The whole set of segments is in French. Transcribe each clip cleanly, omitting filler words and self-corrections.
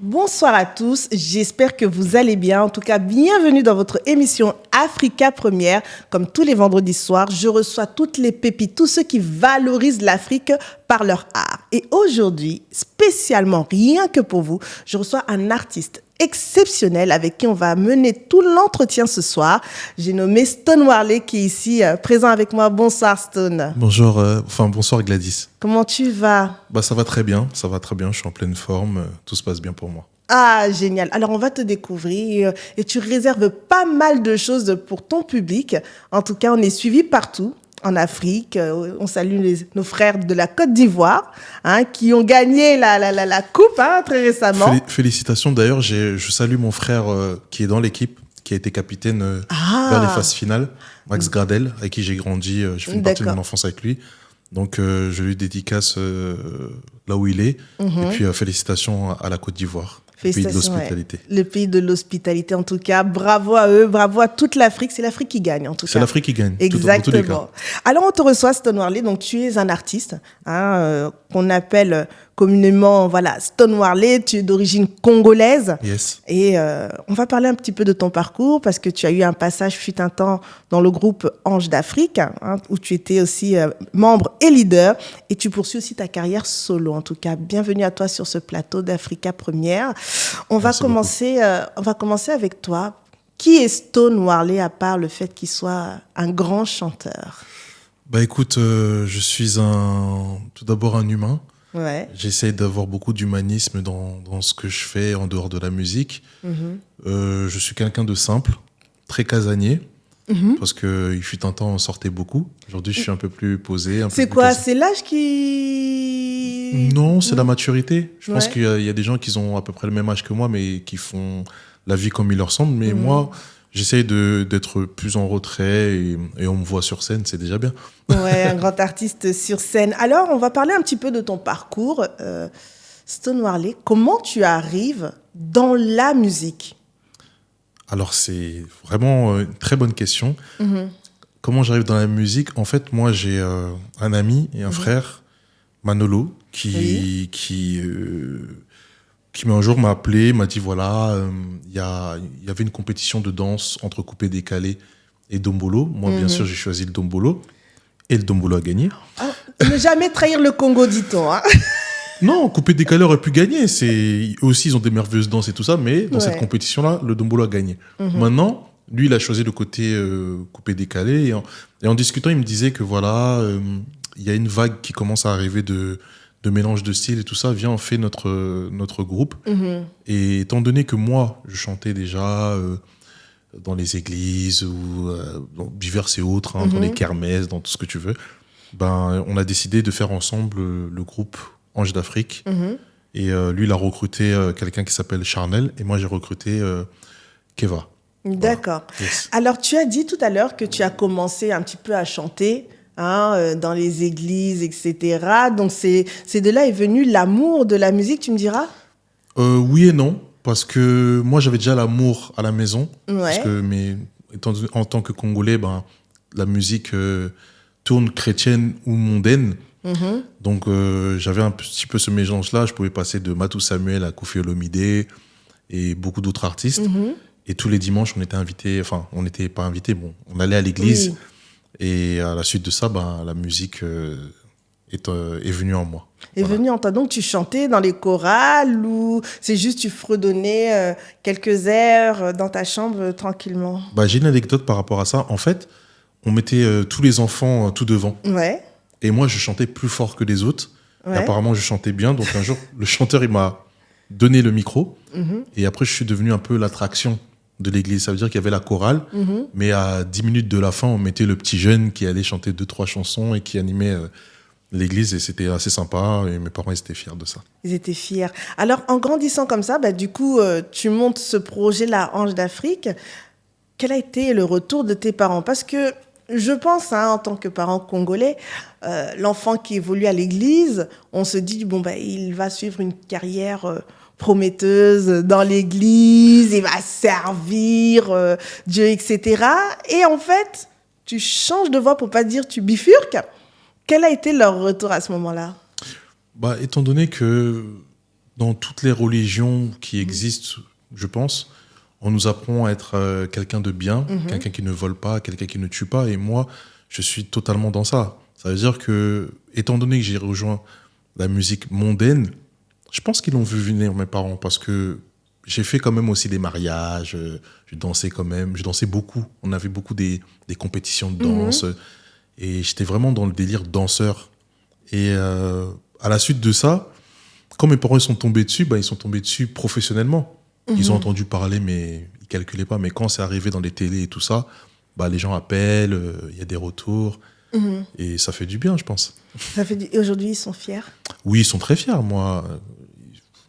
Bonsoir à tous, j'espère que vous allez bien. En tout cas, bienvenue dans votre émission Africa Première. Comme tous les vendredis soirs, je reçois toutes les pépites, tous ceux qui valorisent l'Afrique par leur art. Et aujourd'hui, spécialement, rien que pour vous, je reçois un artiste exceptionnel avec qui on va mener tout l'entretien ce soir. J'ai nommé Stone Warley qui est ici présent avec moi. Bonsoir Stone. Bonjour, bonsoir Gladys. Comment tu vas ? Ça va très bien, je suis en pleine forme, tout se passe bien pour moi. Ah, génial. Alors, on va te découvrir et tu réserves pas mal de choses pour ton public. En tout cas, on est suivi partout. En Afrique, on salue nos frères de la Côte d'Ivoire qui ont gagné la coupe très récemment. Félicitations d'ailleurs, je salue mon frère qui est dans l'équipe, qui a été capitaine vers les phases finales, Max Gradel, avec qui j'ai grandi, j'ai fait une partie de mon enfance avec lui. Donc je lui dédicace là où il est. Et puis félicitations à la Côte d'Ivoire. Le pays de l'hospitalité. Ouais. Le pays de l'hospitalité, en tout cas. Bravo à eux, bravo à toute l'Afrique. C'est l'Afrique qui gagne, en tout cas. C'est l'Afrique qui gagne. Exactement. Dans tous les cas. Alors, on te reçoit, Stone Warley. Donc, tu es un artiste qu'on appelle communément, Stone Warley. Tu es d'origine congolaise. Yes. Et on va parler un petit peu de ton parcours parce que tu as eu un passage, fut un temps, dans le groupe Ange d'Afrique, où tu étais aussi membre et leader. Et tu poursuis aussi ta carrière solo. En tout cas, bienvenue à toi sur ce plateau d'Africa Première. On va commencer avec toi. Qui est Stone Warley à part le fait qu'il soit un grand chanteur ? Écoute, je suis tout d'abord un humain. Ouais. J'essaie d'avoir beaucoup d'humanisme dans ce que je fais en dehors de la musique. Je suis quelqu'un de simple, très casanier, parce qu'il fut un temps on sortait beaucoup. Aujourd'hui, je suis un peu plus posé. C'est quoi ? C'est l'âge qui... Non, c'est la maturité. Je pense qu'il y a des gens qui ont à peu près le même âge que moi, mais qui font la vie comme il leur semble. Mais moi, j'essaie d'être plus en retrait et on me voit sur scène, c'est déjà bien. Ouais, un grand artiste sur scène. Alors, on va parler un petit peu de ton parcours. Stone Warley, comment tu arrives dans la musique ? Alors, c'est vraiment une très bonne question. Comment j'arrive dans la musique ? En fait, moi, j'ai un ami et un frère, Manolo, qui un jour m'a appelé, m'a dit voilà, il y avait une compétition de danse entre coupé décalé et dombolo. Moi, bien sûr, j'ai choisi le dombolo et le dombolo a gagné. Ne jamais trahir le Congo, dit-on. Non, coupé décalé aurait pu gagner. Eux aussi, ils ont des merveilleuses danses et tout ça, mais dans cette compétition-là, le dombolo a gagné. Maintenant, lui, il a choisi le côté coupé décalé et en discutant, il me disait que voilà, il y a une vague qui commence à arriver de mélange de styles et tout ça, viens, on fait notre groupe. Et étant donné que moi, je chantais déjà dans les églises ou dans diverses et autres, dans les kermesses, dans tout ce que tu veux, on a décidé de faire ensemble le groupe Ange d'Afrique. Et lui, il a recruté quelqu'un qui s'appelle Charnel et moi, j'ai recruté Keva. D'accord. Voilà. Yes. Alors, tu as dit tout à l'heure que tu as commencé un petit peu à chanter dans les églises, etc. Donc, c'est de là est venu l'amour de la musique, tu me diras ? Oui et non, parce que moi, j'avais déjà l'amour à la maison. Ouais. Parce que, en tant que Congolais, la musique tourne chrétienne ou mondaine. Donc, j'avais un petit peu ce mélange-là. Je pouvais passer de Matou Samuel à Koffi Olomide et beaucoup d'autres artistes. Et tous les dimanches, on était invités, enfin, on n'était pas invités, on allait à l'église. Oui. Et à la suite de ça, la musique est venue en moi. Venue en toi. Donc, tu chantais dans les chorales ou c'est juste tu fredonnais quelques airs dans ta chambre tranquillement ? J'ai une anecdote par rapport à ça. En fait, on mettait tous les enfants tout devant. Ouais. Et moi, je chantais plus fort que les autres. Et apparemment, je chantais bien. Donc, un jour, le chanteur, il m'a donné le micro. Et après, je suis devenu un peu l'attraction de l'église. Ça veut dire qu'il y avait la chorale, mais à 10 minutes de la fin, on mettait le petit jeune qui allait chanter 2-3 chansons et qui animait l'église, et c'était assez sympa, et mes parents ils étaient fiers de ça. Ils étaient fiers. Alors, en grandissant comme ça, du coup, tu montes ce projet-là, Ange d'Afrique. Quel a été le retour de tes parents ? Parce que je pense, en tant que parent congolais, l'enfant qui évolue à l'église, on se dit, il va suivre une carrière prometteuse dans l'église, il va servir Dieu, etc. Et en fait, tu changes de voix pour pas dire tu bifurques. Quel a été leur retour à ce moment-là ? Étant donné que dans toutes les religions qui existent, je pense, on nous apprend à être quelqu'un de bien, quelqu'un qui ne vole pas, quelqu'un qui ne tue pas. Et moi, je suis totalement dans ça. Ça veut dire que, étant donné que j'ai rejoint la musique mondaine, je pense qu'ils l'ont vu venir, mes parents, parce que j'ai fait quand même aussi des mariages, je dansais quand même, je dansais beaucoup. On avait beaucoup des compétitions de danse, et j'étais vraiment dans le délire danseur. Et à la suite de ça, quand mes parents ils sont tombés dessus, ils sont tombés dessus professionnellement. Ils ont entendu parler, mais ils calculaient pas. Mais quand c'est arrivé dans les télés et tout ça, les gens appellent, il y a des retours. Et ça fait du bien, je pense. Et aujourd'hui, ils sont fiers? Oui, ils sont très fiers. Moi,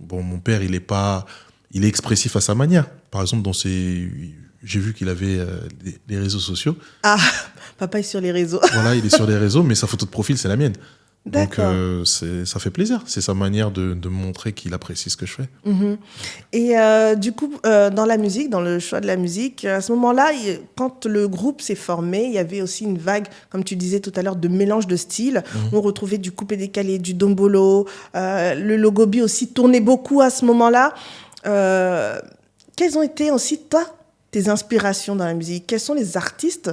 mon père, il est expressif à sa manière. Par exemple, j'ai vu qu'il avait les réseaux sociaux. Ah, papa est sur les réseaux. Voilà, il est sur les réseaux, mais sa photo de profil, c'est la mienne. D'accord. Donc, ça fait plaisir. C'est sa manière de montrer qu'il apprécie ce que je fais. Et du coup, dans la musique, dans le choix de la musique, à ce moment-là, quand le groupe s'est formé, il y avait aussi une vague, comme tu disais tout à l'heure, de mélange de styles. On retrouvait du coupé décalé, du dombolo. Le logobi aussi tournait beaucoup à ce moment-là. Quelles ont été aussi, toi, tes inspirations dans la musique? Quels sont les artistes,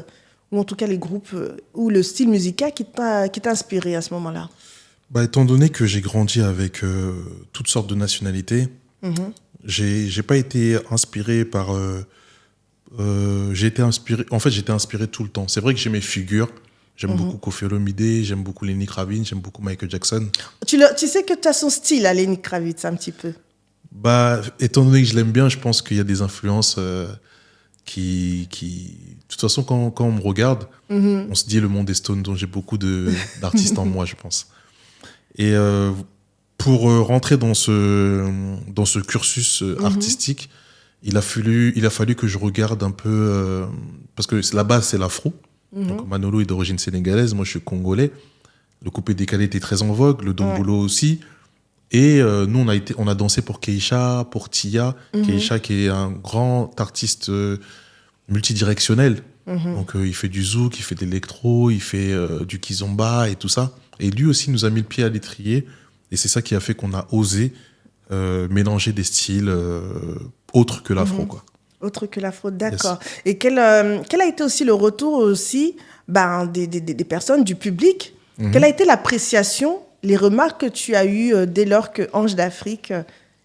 ou en tout cas les groupes, ou le style musical qui t'a inspiré à ce moment-là? Étant donné que j'ai grandi avec toutes sortes de nationalités, j'ai pas été inspiré par... j'étais inspiré tout le temps. C'est vrai que j'ai mes figures. J'aime beaucoup Koffi Olomide, j'aime beaucoup Lenny Kravitz, j'aime beaucoup Michael Jackson. Tu sais que tu as son style à Lenny Kravitz, un petit peu. Étant donné que je l'aime bien, je pense qu'il y a des influences qui... De toute façon, quand on me regarde, on se dit le monde des Stones, dont j'ai beaucoup d'artistes en moi, je pense. Et pour rentrer dans ce cursus artistique, il a fallu que je regarde un peu... parce que la base, c'est l'afro. Donc Manolo est d'origine sénégalaise, moi je suis congolais. Le coupé décalé était très en vogue, le dombolo aussi. Et nous, on a dansé pour Keïcha, pour Tia. Keïcha qui est un grand artiste multidirectionnel. Donc il fait du zouk, il fait de l'électro, il fait du kizomba et tout ça. Et lui aussi nous a mis le pied à l'étrier. Et c'est ça qui a fait qu'on a osé mélanger des styles autres que l'afro, quoi. Autre que l'afro, d'accord. Yes. Et quel a été aussi le retour aussi des personnes, du public? Quelle a été l'appréciation, les remarques que tu as eues dès lors que Ange d'Afrique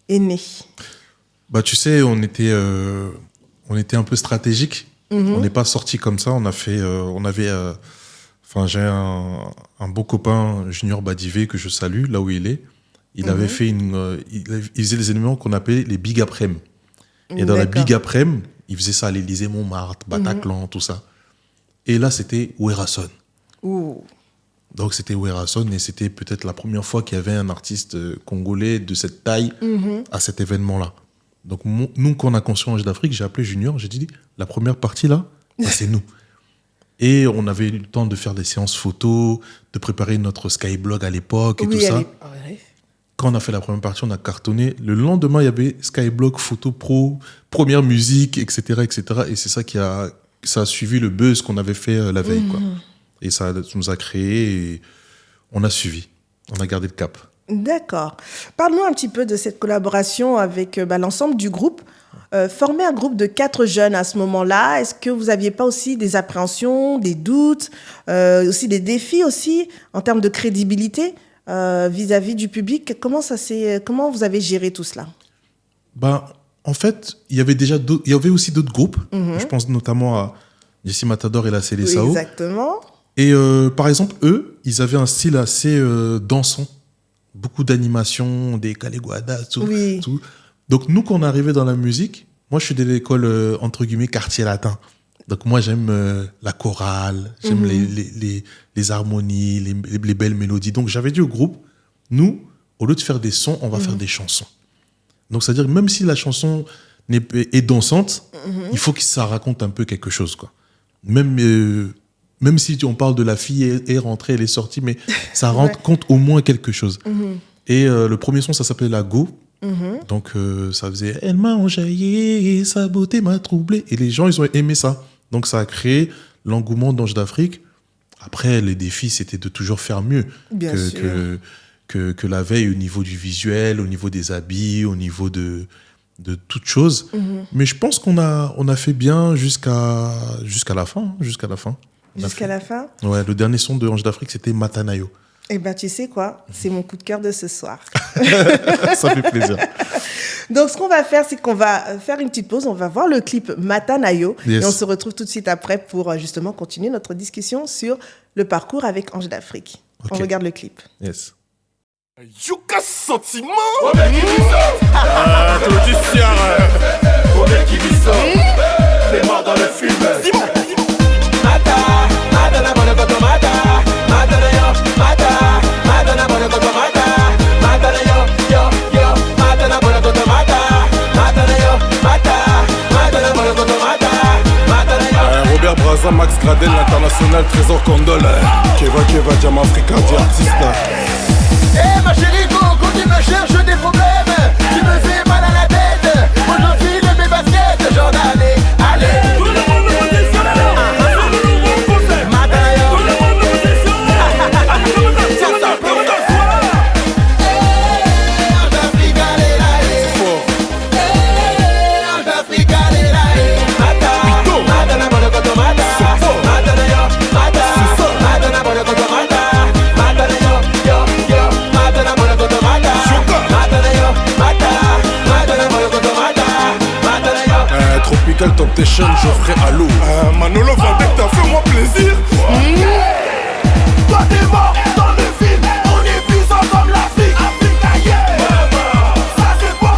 est né? Tu sais, on était un peu stratégique. On n'est pas sorti comme ça. J'ai un beau copain, Junior Badivé, que je salue, là où il est. Il avait fait il faisait des événements qu'on appelait les Big Aprem. Et dans la Big Aprem, il faisait ça à l'Élysée, Montmartre, Bataclan, tout ça. Et là, c'était Werason. Donc, c'était Werason, et c'était peut-être la première fois qu'il y avait un artiste congolais de cette taille à cet événement-là. Donc, nous, quand on a conçu Ange d'Afrique, j'ai appelé Junior, j'ai dit, la première partie, là, c'est nous. Et on avait eu le temps de faire des séances photos, de préparer notre Skyblog à l'époque et tout ça. Quand on a fait la première partie, on a cartonné. Le lendemain, il y avait Skyblog, photo pro, première musique, etc., etc. Et c'est ça ça a suivi le buzz qu'on avait fait la veille, quoi. Et ça nous a créé et on a suivi. On a gardé le cap. D'accord. Parle-nous un petit peu de cette collaboration avec l'ensemble du groupe. Former un groupe de 4 jeunes à ce moment-là, est-ce que vous n'aviez pas aussi des appréhensions, des doutes, aussi des défis aussi en termes de crédibilité vis-à-vis du public? Comment vous avez géré tout cela? En fait, il y avait aussi d'autres groupes. Je pense notamment à Jessie Matador et la Célessao. Oui, exactement. Et par exemple, eux, ils avaient un style assez dansant. Beaucoup d'animation, des Kaleguada, tout. Donc nous, quand on est arrivé dans la musique, moi je suis de l'école, entre guillemets, quartier latin. Donc moi j'aime la chorale, j'aime les harmonies, les belles mélodies. Donc j'avais dit au groupe, nous, au lieu de faire des sons, on va faire des chansons. Donc c'est-à-dire que même si la chanson est dansante, il faut que ça raconte un peu quelque chose, quoi. Même si on parle de la fille est rentrée, elle est sortie, mais ça raconte au moins quelque chose. Et le premier son, ça s'appelait La Go. Donc ça faisait « Elle m'a enjaillé, sa beauté m'a troublé ». Et les gens, ils ont aimé ça. Donc ça a créé l'engouement d'Ange d'Afrique. Après, les défis, c'était de toujours faire mieux que la veille au niveau du visuel, au niveau des habits, au niveau de toutes choses. Mais je pense qu'on a fait bien jusqu'à la fin. Jusqu'à la fin. Ouais, le dernier son de Ange d'Afrique, c'était Matanayo. Eh ben, tu sais quoi? C'est mon coup de cœur de ce soir. Ça fait plaisir. Donc, ce qu'on va faire, c'est qu'on va faire une petite pause. On va voir le clip Matanayo. Yes. Et on se retrouve tout de suite après pour justement continuer notre discussion sur le parcours avec Ange d'Afrique. Ok. On regarde le clip. Yes. Yuka sentiment. Au mec qui dit ça. Tout le au mec qui dit ça. T'es mort dans le film. Simon. Mata, mata la bonne koto mata. Mata na yo, mata. Mata na bonne koto mata. Mata na yo, yo, yo. Mata na bonne koto mata. Mata na yo, mata. Mata na bonne koto mata. Mata na yo. Robert Brazza, Max Gradel, l'international, Trésor Condol. Keva, Jam Africa, artiste. Eh ma chérie Coco, tu me cherches des problèmes. Tu me fais mal à la tête. Moi j'enfile mes baskets. Genre allez. Tout le monde me positionne alors. C'est le nouveau concept. Matanayo. Tout le monde me positionne. Tiens ça, comme ça. Ange d'Afrique, allez là. Ange d'Afrique, allez là. Mata na bonne koto mata. Matanayo, mata. Mata na bonne koto mata. Matanayo, yo. Tropical Temptation, Geoffrey Allo. Manolo Vendetta, fais-moi plaisir. Toi t'es mort dans le film. On est puissant comme l'Afrique. Afrique, yeah. Ça c'est bon.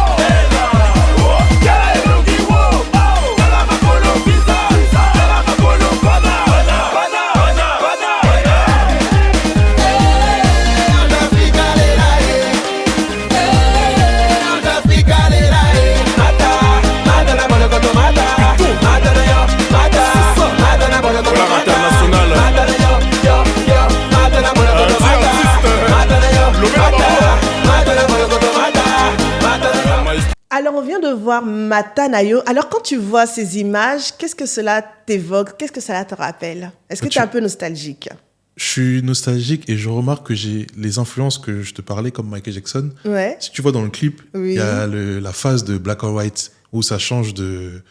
Alors, on vient de voir Matanayo. Alors, quand tu vois ces images, qu'est-ce que cela t'évoque? Qu'est-ce que cela te rappelle? Est-ce que tu es un peu nostalgique? Je suis nostalgique et je remarque que j'ai les influences que je te parlais, comme Michael Jackson. Ouais. Si tu vois dans le clip, Oui. il y a la phase de Black or White où ça change de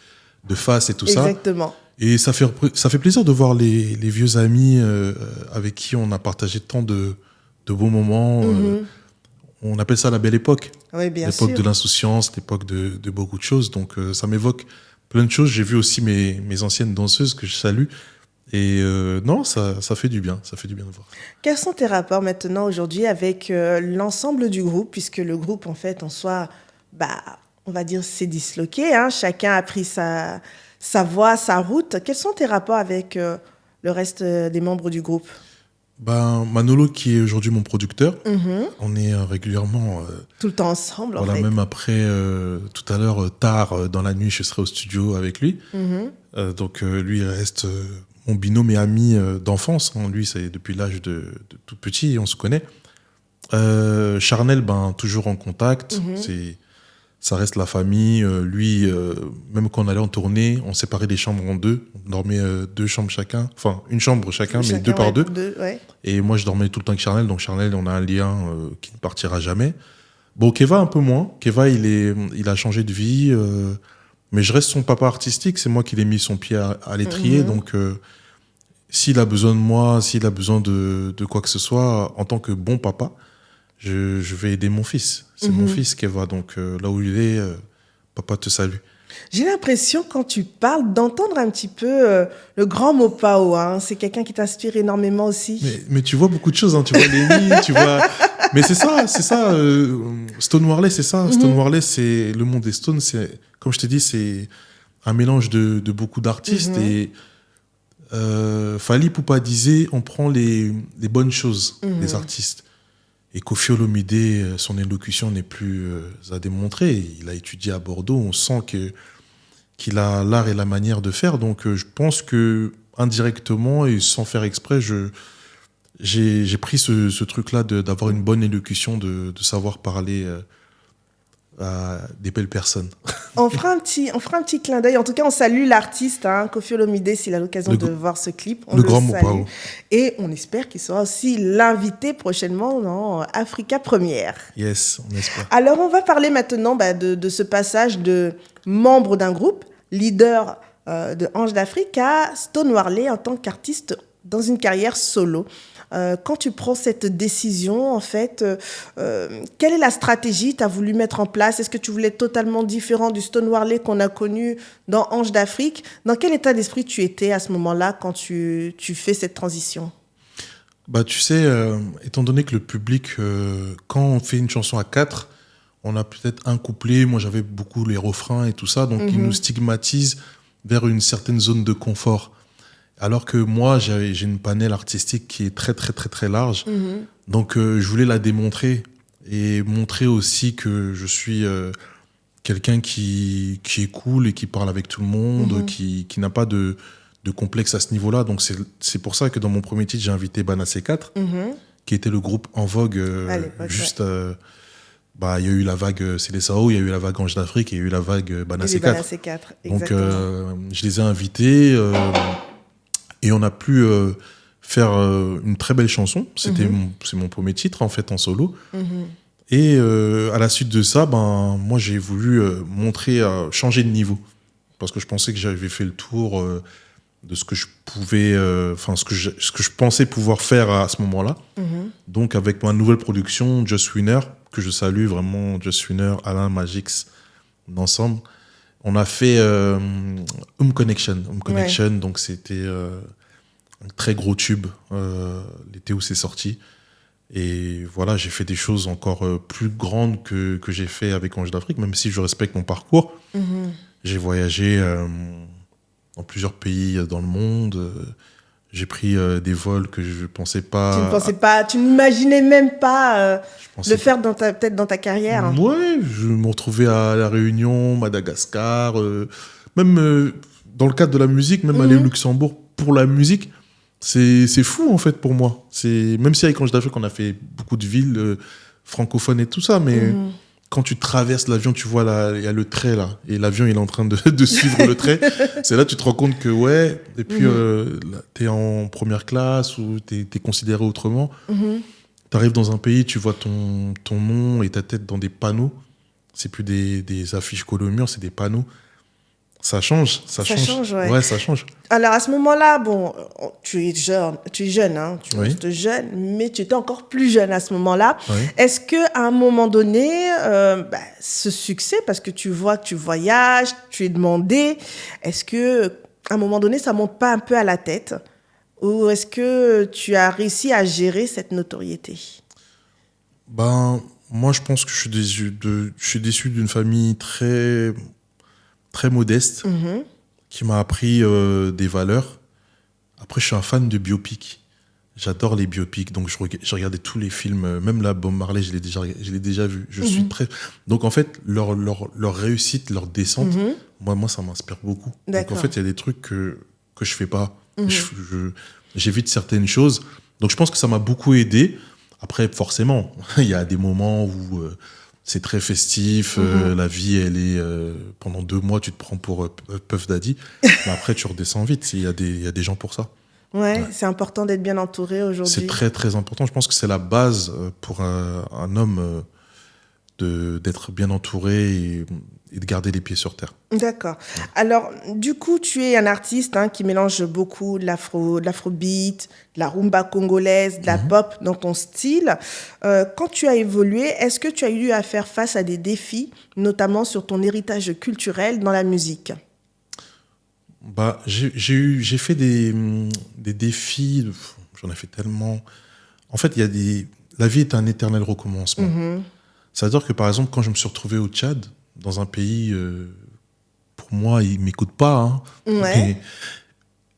face et tout ça. Exactement. Et ça fait plaisir de voir les vieux amis avec qui on a partagé tant de beaux moments. On appelle ça la belle époque. Oui, bien sûr. L'époque de l'insouciance, l'époque de beaucoup de choses. Donc ça m'évoque plein de choses. J'ai vu aussi mes anciennes danseuses que je salue. Et non, ça fait du bien. Ça fait du bien de voir. Quels sont tes rapports maintenant, aujourd'hui, avec l'ensemble du groupe, puisque le groupe, en fait, en soi, on va dire, s'est disloqué, hein. Chacun a pris sa voie, sa route. Quels sont tes rapports avec le reste des membres du groupe? Manolo, qui est aujourd'hui mon producteur, on est régulièrement... tout le temps ensemble, en voilà, fait. même après, tout à l'heure, tard, dans la nuit, je serai au studio avec lui. Donc lui, il reste mon binôme et ami d'enfance. Hein. Lui, c'est depuis l'âge de tout petit, on se connaît. Charnel, toujours en contact. Ça reste la famille. Lui, même quand on allait en tournée, on séparait les chambres en deux. On dormait deux chambres chacun. Enfin, une chambre chacun, mais deux par deux. Ouais. Et moi, je dormais tout le temps avec Charnel. Donc Charnel, on a un lien qui ne partira jamais. Bon, Keva, un peu moins. Keva, il a changé de vie. Mais je reste son papa artistique. C'est moi qui l'ai mis son pied à l'étrier. Donc, s'il a besoin de moi, s'il a besoin de quoi que ce soit, en tant que bon papa, je vais aider mon fils. C'est mon fils, Keva. Donc, là où il est, papa te salue. J'ai l'impression, quand tu parles, d'entendre un petit peu le grand Mopao. Hein. C'est quelqu'un qui t'inspire énormément aussi. Mais tu vois beaucoup de choses. Hein. Tu vois Lenny, tu vois... Mais c'est ça. Stone Marley, c'est ça. Stone Marley, c'est le monde des Stones. Comme je t'ai dit, c'est un mélange de beaucoup d'artistes. Et Fally Ipupa disait, on prend les bonnes choses des artistes. Et Koffi Olomide, son élocution n'est plus à démontrer. Il a étudié à Bordeaux. On sent qu'il a l'art et la manière de faire. Donc, je pense que indirectement et sans faire exprès, j'ai pris ce truc-là d'avoir une bonne élocution, de savoir parler à des belles personnes. On fera un petit clin d'œil. En tout cas, on salue l'artiste, Koffi Olomide, s'il a l'occasion de voir ce clip. On le grand salue. Mopao. Et on espère qu'il sera aussi l'invité prochainement dans Africa Première. Yes, on espère. Alors, on va parler maintenant de ce passage de membre d'un groupe, leader de Ange d'Afrique, à Stone Warley en tant qu'artiste dans une carrière solo. Quand tu prends cette décision, en fait, quelle est la stratégie que tu as voulu mettre en place? Est-ce que tu voulais être totalement différent du Stone Warley qu'on a connu dans Ange d'Afrique? Dans quel état d'esprit tu étais à ce moment-là quand tu fais cette transition? Bah, tu sais, étant donné que le public, quand on fait une chanson à 4, on a peut-être un couplet, moi j'avais beaucoup les refrains et tout ça, donc ils nous stigmatisent vers une certaine zone de confort. Alors que moi, j'ai une panel artistique qui est très, très, très, très large. Donc, je voulais la démontrer et montrer aussi que je suis quelqu'un qui est cool et qui parle avec tout le monde, qui n'a pas de complexe à ce niveau-là. Donc, c'est pour ça que dans mon premier titre, j'ai invité Bana C4, qui était le groupe en vogue juste... Bah, il y a eu la vague Célessao, il y a eu la vague Ange d'Afrique et il y a eu la vague Bana C4. Bana C4, donc, je les ai invités... et on a pu faire une très belle chanson. C'est mon premier titre, en fait, en solo. Et à la suite de ça, moi, j'ai voulu changer de niveau. Parce que je pensais que j'avais fait le tour de ce que je pouvais... ce que je pensais pouvoir faire à ce moment-là. Donc, avec ma nouvelle production, Just Winner, que je salue vraiment, Just Winner, Alain, Magix, ensemble. On a fait Connection. Connection, donc c'était un très gros tube l'été où c'est sorti. Et voilà, j'ai fait des choses encore plus grandes que j'ai fait avec Ange d'Afrique, même si je respecte mon parcours. J'ai voyagé dans plusieurs pays dans le monde. J'ai pris des vols que je pensais pas... Tu n'imaginais même pas le faire peut-être dans ta carrière. Ouais, je me retrouvais à La Réunion, Madagascar, même dans le cadre de la musique, même aller au Luxembourg pour la musique, c'est fou en fait pour moi. Même si avec Ange d'Afrique, on a fait beaucoup de villes francophones et tout ça, mais quand tu traverses l'avion, tu vois, il y a le trait là, et l'avion il est en train de suivre le trait. C'est là que tu te rends compte que ouais, et puis t'es en première classe ou t'es considéré autrement. T'arrives dans un pays, tu vois ton nom et ta tête dans des panneaux. C'est plus des affiches collées au mur, c'est des panneaux. Ça change. Ouais. Ouais, ça change. Alors, à ce moment-là, bon, tu es jeune, tu restes jeune, mais tu étais encore plus jeune à ce moment-là. Oui. Est-ce qu'à un moment donné, ce succès, parce que tu vois que tu voyages, tu es demandé, est-ce qu'à un moment donné, ça ne monte pas un peu à la tête? Ou est-ce que tu as réussi à gérer cette notoriété? Moi, je pense que je suis déçu d'une famille très... très modeste, qui m'a appris des valeurs. Après, je suis un fan de biopics. J'adore les biopics, donc je regardais tous les films, même la Bob Marley, je l'ai déjà vu. Je suis très... Donc en fait, leur réussite, leur descente, moi, ça m'inspire beaucoup. Donc en fait, il y a des trucs que je fais pas. J'évite certaines choses. Donc je pense que ça m'a beaucoup aidé. Après, forcément, il y a des moments où... c'est très festif, la vie, elle est... pendant 2 mois, tu te prends pour Puff Daddy, mais après, tu redescends vite. Il y a des gens pour ça. Ouais, c'est important d'être bien entouré aujourd'hui. C'est très, très important. Je pense que c'est la base pour un homme d'être bien entouré et de garder les pieds sur terre. D'accord. Alors, du coup, tu es un artiste qui mélange beaucoup de l'afrobeat, de la rumba congolaise, de la pop dans ton style. Quand tu as évolué, est-ce que tu as eu à faire face à des défis, notamment sur ton héritage culturel dans la musique? J'ai fait des défis, j'en ai fait tellement. En fait, la vie est un éternel recommencement. C'est-à-dire que, par exemple, quand je me suis retrouvé au Tchad, dans un pays, pour moi, ils ne m'écoutent pas.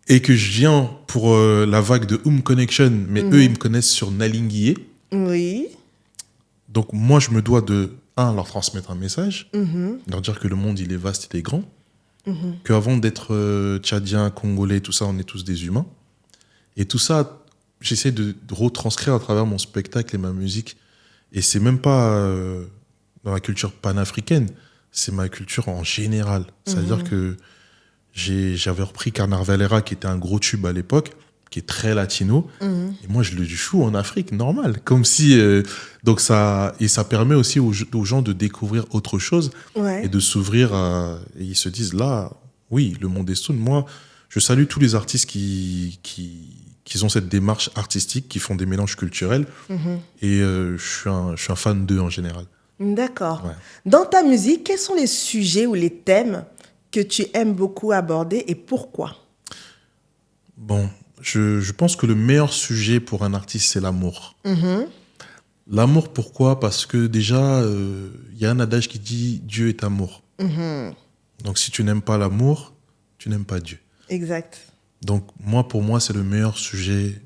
Et que je viens pour la vague de Connection, mais eux, ils me connaissent sur Nalinguié. Oui. Donc, moi, je me dois leur transmettre un message, leur dire que le monde, il est vaste, il est grand, qu'avant d'être tchadien, congolais, tout ça, on est tous des humains. Et tout ça, j'essaie de retranscrire à travers mon spectacle et ma musique. Et c'est même pas dans la culture panafricaine, c'est ma culture en général. C'est-à-dire que j'avais repris Carnavalera, qui était un gros tube à l'époque, qui est très latino. Et moi, je le joue en Afrique, normal. Comme si... donc ça permet aussi aux gens de découvrir autre chose et de s'ouvrir à... Et ils se disent, là, oui, le monde est soul. Moi, je salue tous les artistes qui ont cette démarche artistique, qui font des mélanges culturels. Et je suis un fan d'eux en général. D'accord. Ouais. Dans ta musique, quels sont les sujets ou les thèmes que tu aimes beaucoup aborder et pourquoi? Bon, je pense que le meilleur sujet pour un artiste, c'est l'amour. L'amour, pourquoi? Parce que déjà, y a un adage qui dit « Dieu est amour ». Donc, si tu n'aimes pas l'amour, tu n'aimes pas Dieu. Exact. Donc, pour moi, c'est le meilleur sujet.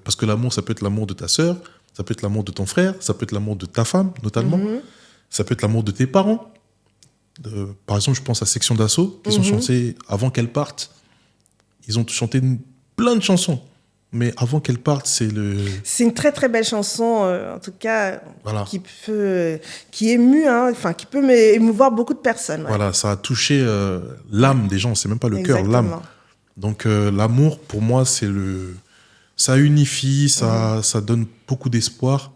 Parce que l'amour, ça peut être l'amour de ta sœur, ça peut être l'amour de ton frère, ça peut être l'amour de ta femme, notamment. Ça peut être l'amour de tes parents. Par exemple, je pense à Section d'Assaut, qui ont chanté, avant qu'elle parte, ils ont chanté plein de chansons. Mais avant qu'elle parte, c'est une très très belle chanson, en tout cas, voilà. qui émue, qui peut émouvoir beaucoup de personnes. Ouais. Voilà, ça a touché l'âme des gens, c'est même pas le cœur, l'âme. Donc l'amour, pour moi, ça unifie, ça donne beaucoup d'espoir.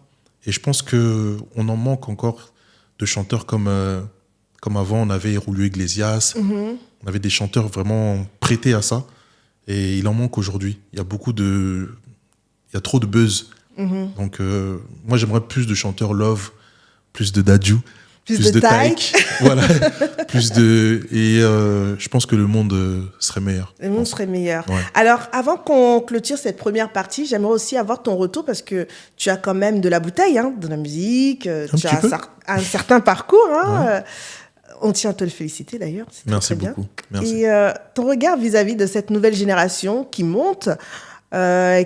Et je pense qu'on en manque encore de chanteurs comme avant, on avait Julio Iglesias, on avait des chanteurs vraiment prêtés à ça. Et il en manque aujourd'hui. Il y a trop de buzz. Donc, moi, j'aimerais plus de chanteurs love, plus de Dadju, plus de Taïk. Voilà. Et je pense que le monde serait meilleur. Le monde serait meilleur. Ouais. Alors, avant qu'on clôture cette première partie, j'aimerais aussi avoir ton retour parce que tu as quand même de la bouteille, de la musique, tu as un certain parcours. Ouais. On tient à te le féliciter d'ailleurs. C'est Merci très beaucoup. Bien. Merci. Et ton regard vis-à-vis de cette nouvelle génération qui monte,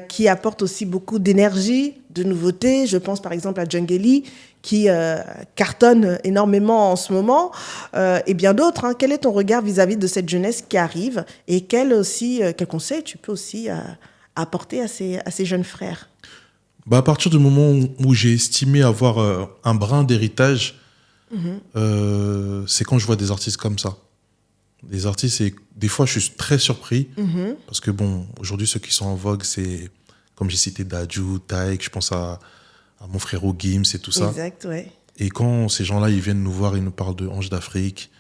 qui apporte aussi beaucoup d'énergie, de nouveautés. Je pense par exemple à Djungeli qui cartonne énormément en ce moment et bien d'autres. Quel est ton regard vis-à-vis de cette jeunesse qui arrive et quel conseil tu peux aussi apporter à ces jeunes frères? À partir du moment où j'ai estimé avoir un brin d'héritage, c'est quand je vois des artistes comme ça. Des artistes, et des fois je suis très surpris parce que aujourd'hui ceux qui sont en vogue, c'est comme j'ai cité Dadju, Taïk, je pense à mon frère Gims et tout ça. Exact, ouais. Et quand ces gens-là ils viennent nous voir, ils nous parlent de Ange d'Afrique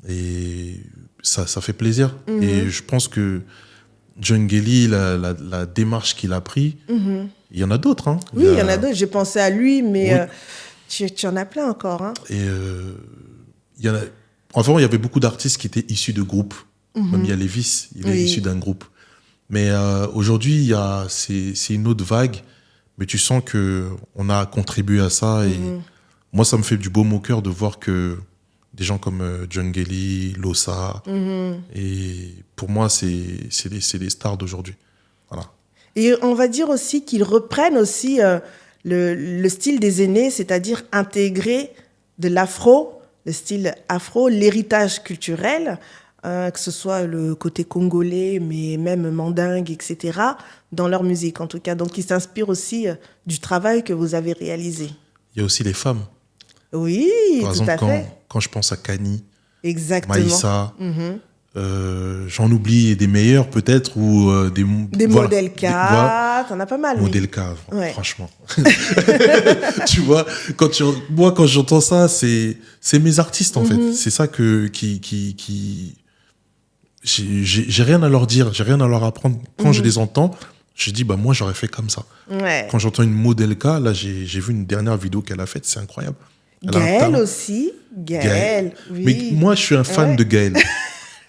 et ça fait plaisir. Et je pense que Djungeli, la démarche qu'il a pris, il y en a d'autres. Oui, il y en a d'autres. J'ai pensé à lui, mais tu en as plein encore. Et avant, il y avait beaucoup d'artistes qui étaient issus de groupes. Même il y a Lévis, il est issu d'un groupe. Mais aujourd'hui, c'est une autre vague. Mais tu sens qu'on a contribué à ça. Et moi, ça me fait du baume au cœur de voir que des gens comme Djungeli, Losa, et pour moi, c'est les stars d'aujourd'hui. Voilà. Et on va dire aussi qu'ils reprennent aussi le style des aînés, c'est-à-dire intégrer de l'afro, le style afro, l'héritage culturel, que ce soit le côté congolais, mais même mandingue, etc., dans leur musique en tout cas. Donc ils s'inspirent aussi du travail que vous avez réalisé. Il y a aussi les femmes. Oui, par tout exemple, à fait. Quand je pense à Kani, exactement. Maïssa, j'en oublie des meilleurs peut-être, ou des modèles K, t'en as pas mal. Modèle K, franchement. Tu vois, moi quand j'entends ça, c'est mes artistes en fait. C'est ça j'ai rien à leur dire, j'ai rien à leur apprendre. Quand je les entends, je dis moi j'aurais fait comme ça. Ouais. Quand j'entends une Modèle K, là j'ai vu une dernière vidéo qu'elle a faite, c'est incroyable. Gaël aussi. Gaël, oui. Mais moi je suis un fan de Gaël.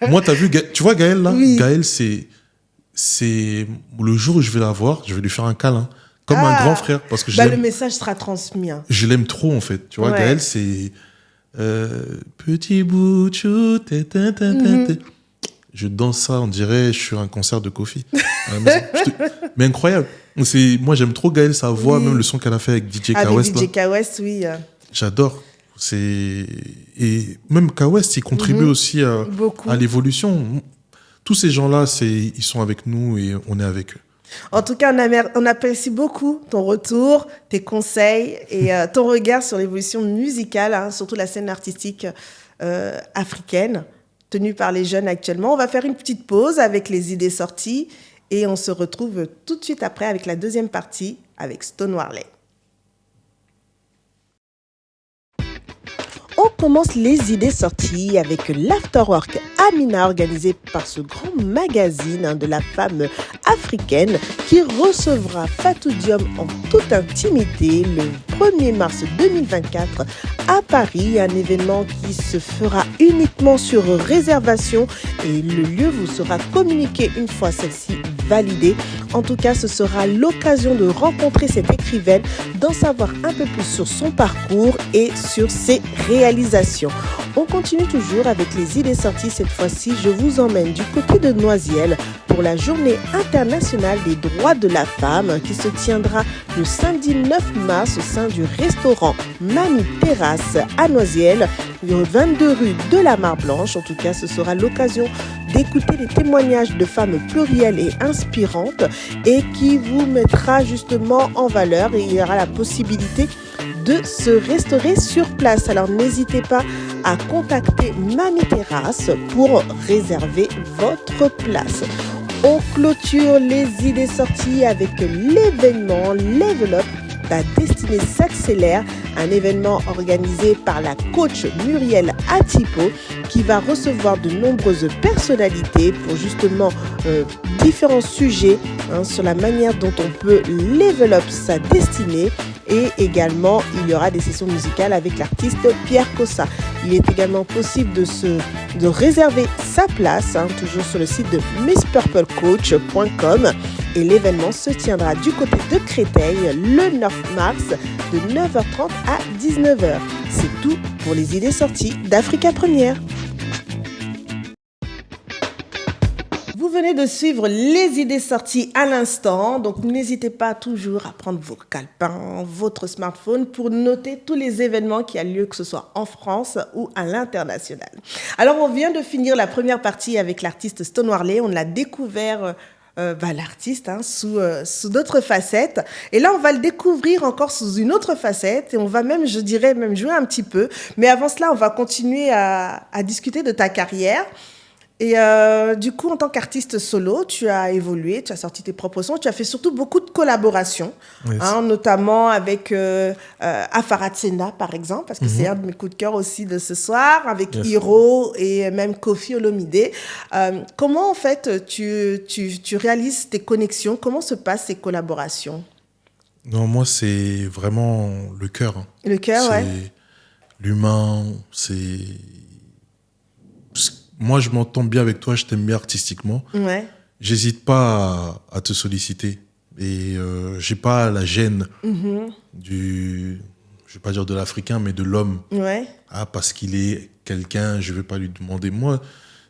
Moi, tu vois Gaël là? Oui. Gaël, c'est le jour où je vais la voir, je vais lui faire un câlin, comme un grand frère, parce que le message sera transmis. Je l'aime trop en fait. Tu vois, Gaël, c'est petit bout de chou, je danse ça, on dirait je suis à un concert de Kofi. Mais incroyable. Moi, j'aime trop Gaël, sa voix, même le son qu'elle a fait avec DJ K-West. Avec DJ K-West, oui. J'adore. Et même K-West, il contribue aussi à l'évolution. Tous ces gens-là, ils sont avec nous et on est avec eux. En tout cas, on apprécie beaucoup ton retour, tes conseils et ton regard sur l'évolution musicale, surtout la scène artistique africaine tenue par les jeunes actuellement. On va faire une petite pause avec les idées sorties et on se retrouve tout de suite après avec la deuxième partie avec Stone Warley. On commence les idées sorties avec l'Afterwork Amina organisé par ce grand magazine de la femme africaine qui recevra Fatou Diom en toute intimité le 1er mars 2024 à Paris, un événement qui se fera uniquement sur réservation et le lieu vous sera communiqué une fois celle-ci validée. En tout cas, ce sera l'occasion de rencontrer cette écrivaine, d'en savoir un peu plus sur son parcours et sur ses réalisations. On continue toujours avec les idées sorties. Cette fois-ci, je vous emmène du côté de Noisiel pour la journée internationale des droits de la femme qui se tiendra le samedi 9 mars au sein du restaurant Mamie Terrasse à Noisiel, 22 rue de la Mare Blanche. En tout cas, ce sera l'occasion d'écouter les témoignages de femmes plurielles et inspirantes et qui vous mettra justement en valeur, et il y aura la possibilité de se restaurer sur place. Alors n'hésitez pas à contacter Mamie Terrasse pour réserver votre place. On clôture les idées sorties avec l'événement Level Up, ta destinée s'accélère, un événement organisé par la coach Muriel Atipo qui va recevoir de nombreuses personnalités pour justement différents sujets sur la manière dont on peut level up sa destinée. Et également, il y aura des sessions musicales avec l'artiste Pierre Cossa. Il est également possible de réserver sa place, toujours sur le site de misspurplecoach.com. Et l'événement se tiendra du côté de Créteil le 9 mars de 9h30 à 19h. C'est tout pour les idées sorties d'Africa Première. Vous venez de suivre les idées sorties à l'instant, donc n'hésitez pas toujours à prendre vos calepins, votre smartphone pour noter tous les événements qui ont lieu, que ce soit en France ou à l'international. Alors on vient de finir la première partie avec l'artiste Stone Warley, on l'a découvert l'artiste sous d'autres facettes, et là on va le découvrir encore sous une autre facette et on va même, je dirais, même jouer un petit peu, mais avant cela on va continuer à discuter de ta carrière. Et du coup, en tant qu'artiste solo, tu as évolué, tu as sorti tes propres sons, tu as fait surtout beaucoup de collaborations, yes. Notamment avec Afarat Sena, par exemple, parce que c'est un de mes coups de cœur aussi de ce soir, avec Hiro et même Koffi Olomide. Comment, en fait, tu réalises tes connexions? Comment se passent ces collaborations? Non, moi, c'est vraiment le cœur. Le cœur, ouais. C'est l'humain, c'est... Moi, je m'entends bien avec toi, je t'aime bien artistiquement. Ouais. J'hésite pas à te solliciter. Et j'ai pas la gêne du, je vais pas dire de l'Africain, mais de l'homme. Ouais. Ah, parce qu'il est quelqu'un, je vais pas lui demander. Moi,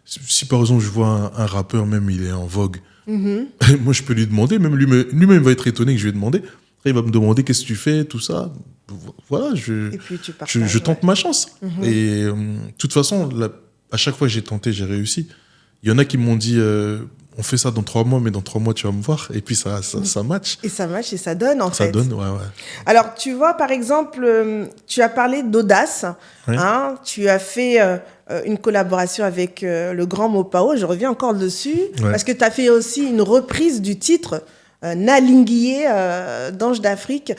si par exemple je vois un rappeur, même il est en vogue, moi je peux lui demander, même lui-même va être étonné que je lui ai demandé. Après, il va me demander qu'est-ce que tu fais, tout ça. Voilà, Et puis, tu partages, je tente ma chance. Et de toute façon, à chaque fois que j'ai tenté, j'ai réussi. Il y en a qui m'ont dit, on fait ça dans 3 mois, mais dans 3 mois, tu vas me voir. Et puis, ça match. Et ça match et ça donne, en fait. Ça donne, ouais. Alors, tu vois, par exemple, tu as parlé d'audace. Ouais. Tu as fait une collaboration avec le grand Mopao. Je reviens encore dessus. Ouais. Parce que tu as fait aussi une reprise du titre Nalinguié d'Ange d'Afrique.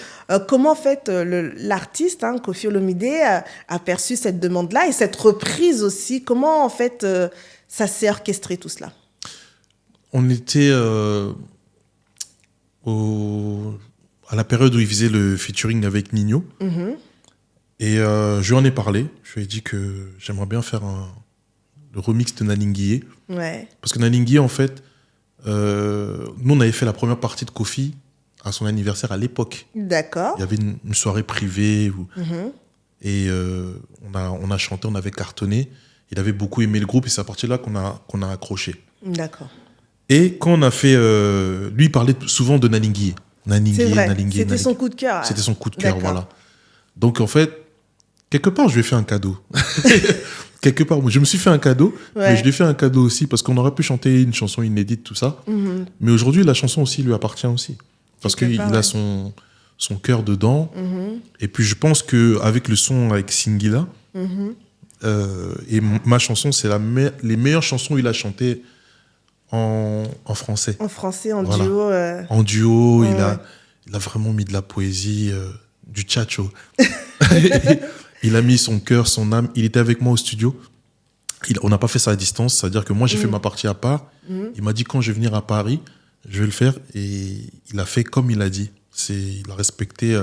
Comment, en fait, l'artiste, Koffi Olomide, a perçu cette demande-là et cette reprise aussi? Comment, en fait, ça s'est orchestré, tout cela? On était à la période où il faisait le featuring avec Nino. Et je lui en ai parlé. Je lui ai dit que j'aimerais bien faire le remix de Nalinguié. Ouais. Parce que Nalinguié, en fait, nous, on avait fait la première partie de Koffi à son anniversaire à l'époque. D'accord. Il y avait une soirée privée et on a chanté, on avait cartonné. Il avait beaucoup aimé le groupe et c'est à partir de là qu'on a accroché. D'accord. Et quand on a fait... lui, il parlait souvent de Nalinguié. C'est vrai, c'était son coup de cœur. C'était son coup de cœur, voilà. Donc, en fait, quelque part, je lui ai fait un cadeau. Quelque part, je me suis fait un cadeau, mais je lui ai fait un cadeau aussi parce qu'on aurait pu chanter une chanson inédite, tout ça. Mais aujourd'hui, la chanson aussi lui appartient aussi. Parce qu'il a son cœur dedans. Et puis, je pense qu'avec le son avec Singila, Et ma chanson, c'est les meilleures chansons il a chantées en français. En français, en Voilà. duo. En duo, Ouais. il a vraiment mis de la poésie, du tchatcho. Il a mis son cœur, son âme. Il était avec moi au studio. On n'a pas fait ça à distance, c'est-à-dire que moi, j'ai fait ma partie à part. Il m'a dit, quand je vais venir à Paris, je vais le faire. Et il a fait comme il a dit. Il a respecté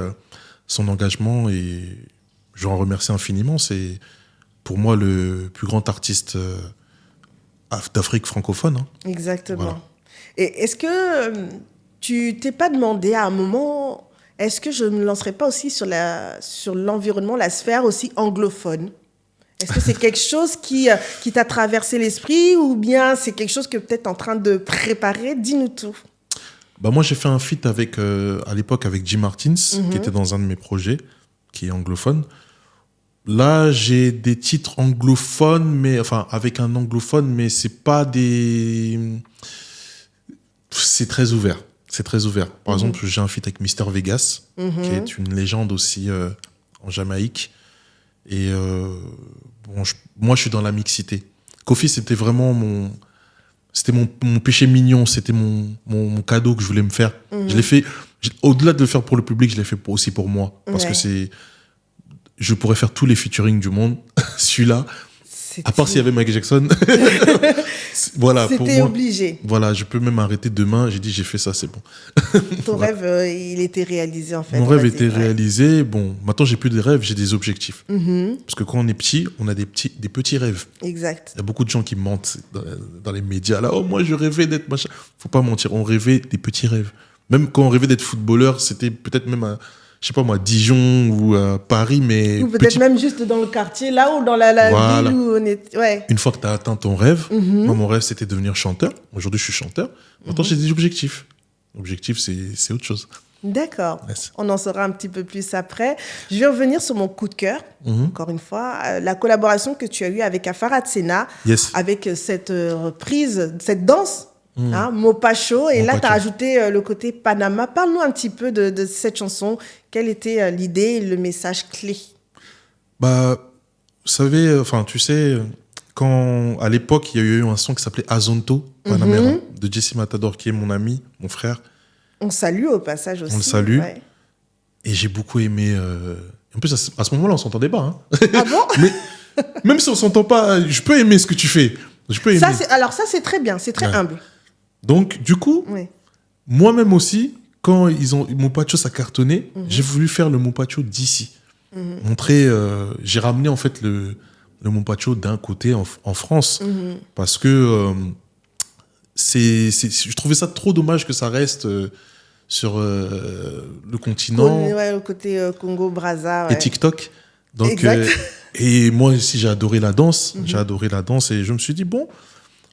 son engagement et je l'en remercie infiniment. C'est pour moi le plus grand artiste d'Afrique francophone. Hein. Exactement. Voilà. Et est-ce que tu t'es pas demandé à un moment, est-ce que je ne me lancerai pas aussi sur l'environnement, la sphère aussi anglophone? Est-ce que c'est quelque chose qui t'a traversé l'esprit ou bien c'est quelque chose que peut-être en train de préparer? Dis-nous tout. Bah moi, j'ai fait un feat à l'époque avec Jim Martins, qui était dans un de mes projets, qui est anglophone. Là, j'ai des titres anglophones, avec un anglophone, mais c'est pas des... C'est très ouvert. C'est très ouvert. Par exemple, j'ai un feat avec Mister Vegas, qui est une légende aussi en Jamaïque. Et moi, je suis dans la mixité. Kofi, c'était vraiment mon péché mignon, c'était mon cadeau que je voulais me faire. Je l'ai fait, au-delà de le faire pour le public, je l'ai fait aussi pour moi. Parce que je pourrais faire tous les featuring du monde. Celui-là, à part s'il y avait Michael Jackson. Voilà, pour c'était moi, obligé. Voilà, je peux même arrêter demain. J'ai dit, j'ai fait ça, c'est bon. Ton rêve, il était réalisé en fait. Mon rêve était réalisé. Bon, maintenant, j'ai plus de rêves, j'ai des objectifs. Parce que quand on est petit, on a des petits rêves. Exact. Il y a beaucoup de gens qui mentent dans les médias. Là, oh, moi, je rêvais d'être machin. Faut pas mentir, on rêvait des petits rêves. Même quand on rêvait d'être footballeur, c'était peut-être même à, je sais pas moi, Dijon ou à Paris, mais... Ou peut-être même juste dans le quartier, là où dans la Voilà. ville où on est... Ouais. Une fois que tu as atteint ton rêve, moi, mon rêve, c'était de devenir chanteur. Aujourd'hui, je suis chanteur. Maintenant, j'ai des objectifs. L'objectif, c'est autre chose. D'accord. Yes. On en saura un petit peu plus après. Je vais revenir sur mon coup de cœur, encore une fois. La collaboration que tu as eue avec Afara Tsena, Yes. avec cette reprise, cette danse, Mopacho. Et là, Mopacho. tu as rajouté le côté Panama. Parle-nous un petit peu de cette chanson. Quelle était l'idée et le message clé? Bah, vous savez, tu sais, quand à l'époque, il y a eu un son qui s'appelait Azonto, Panamera, de Jesse Matador, qui est mon ami, mon frère. On salue au passage aussi. On le salue. Ouais. Et j'ai beaucoup aimé. En plus, à ce moment-là, on s'entendait pas. Hein. Ah bon? Mais même si on s'entend pas, je peux aimer ce que tu fais. Je peux aimer. Alors ça, c'est très bien. C'est très humble. Donc, du coup, moi-même aussi, quand Mopacho ça cartonné, j'ai voulu faire le Mopacho d'ici. Montrer, j'ai ramené en fait le Mopacho d'un côté en France, parce que je trouvais ça trop dommage que ça reste sur le continent Le côté Congo-Brazza. et TikTok. Donc, Exact. et moi aussi, j'ai adoré la danse. J'ai adoré la danse et je me suis dit, bon,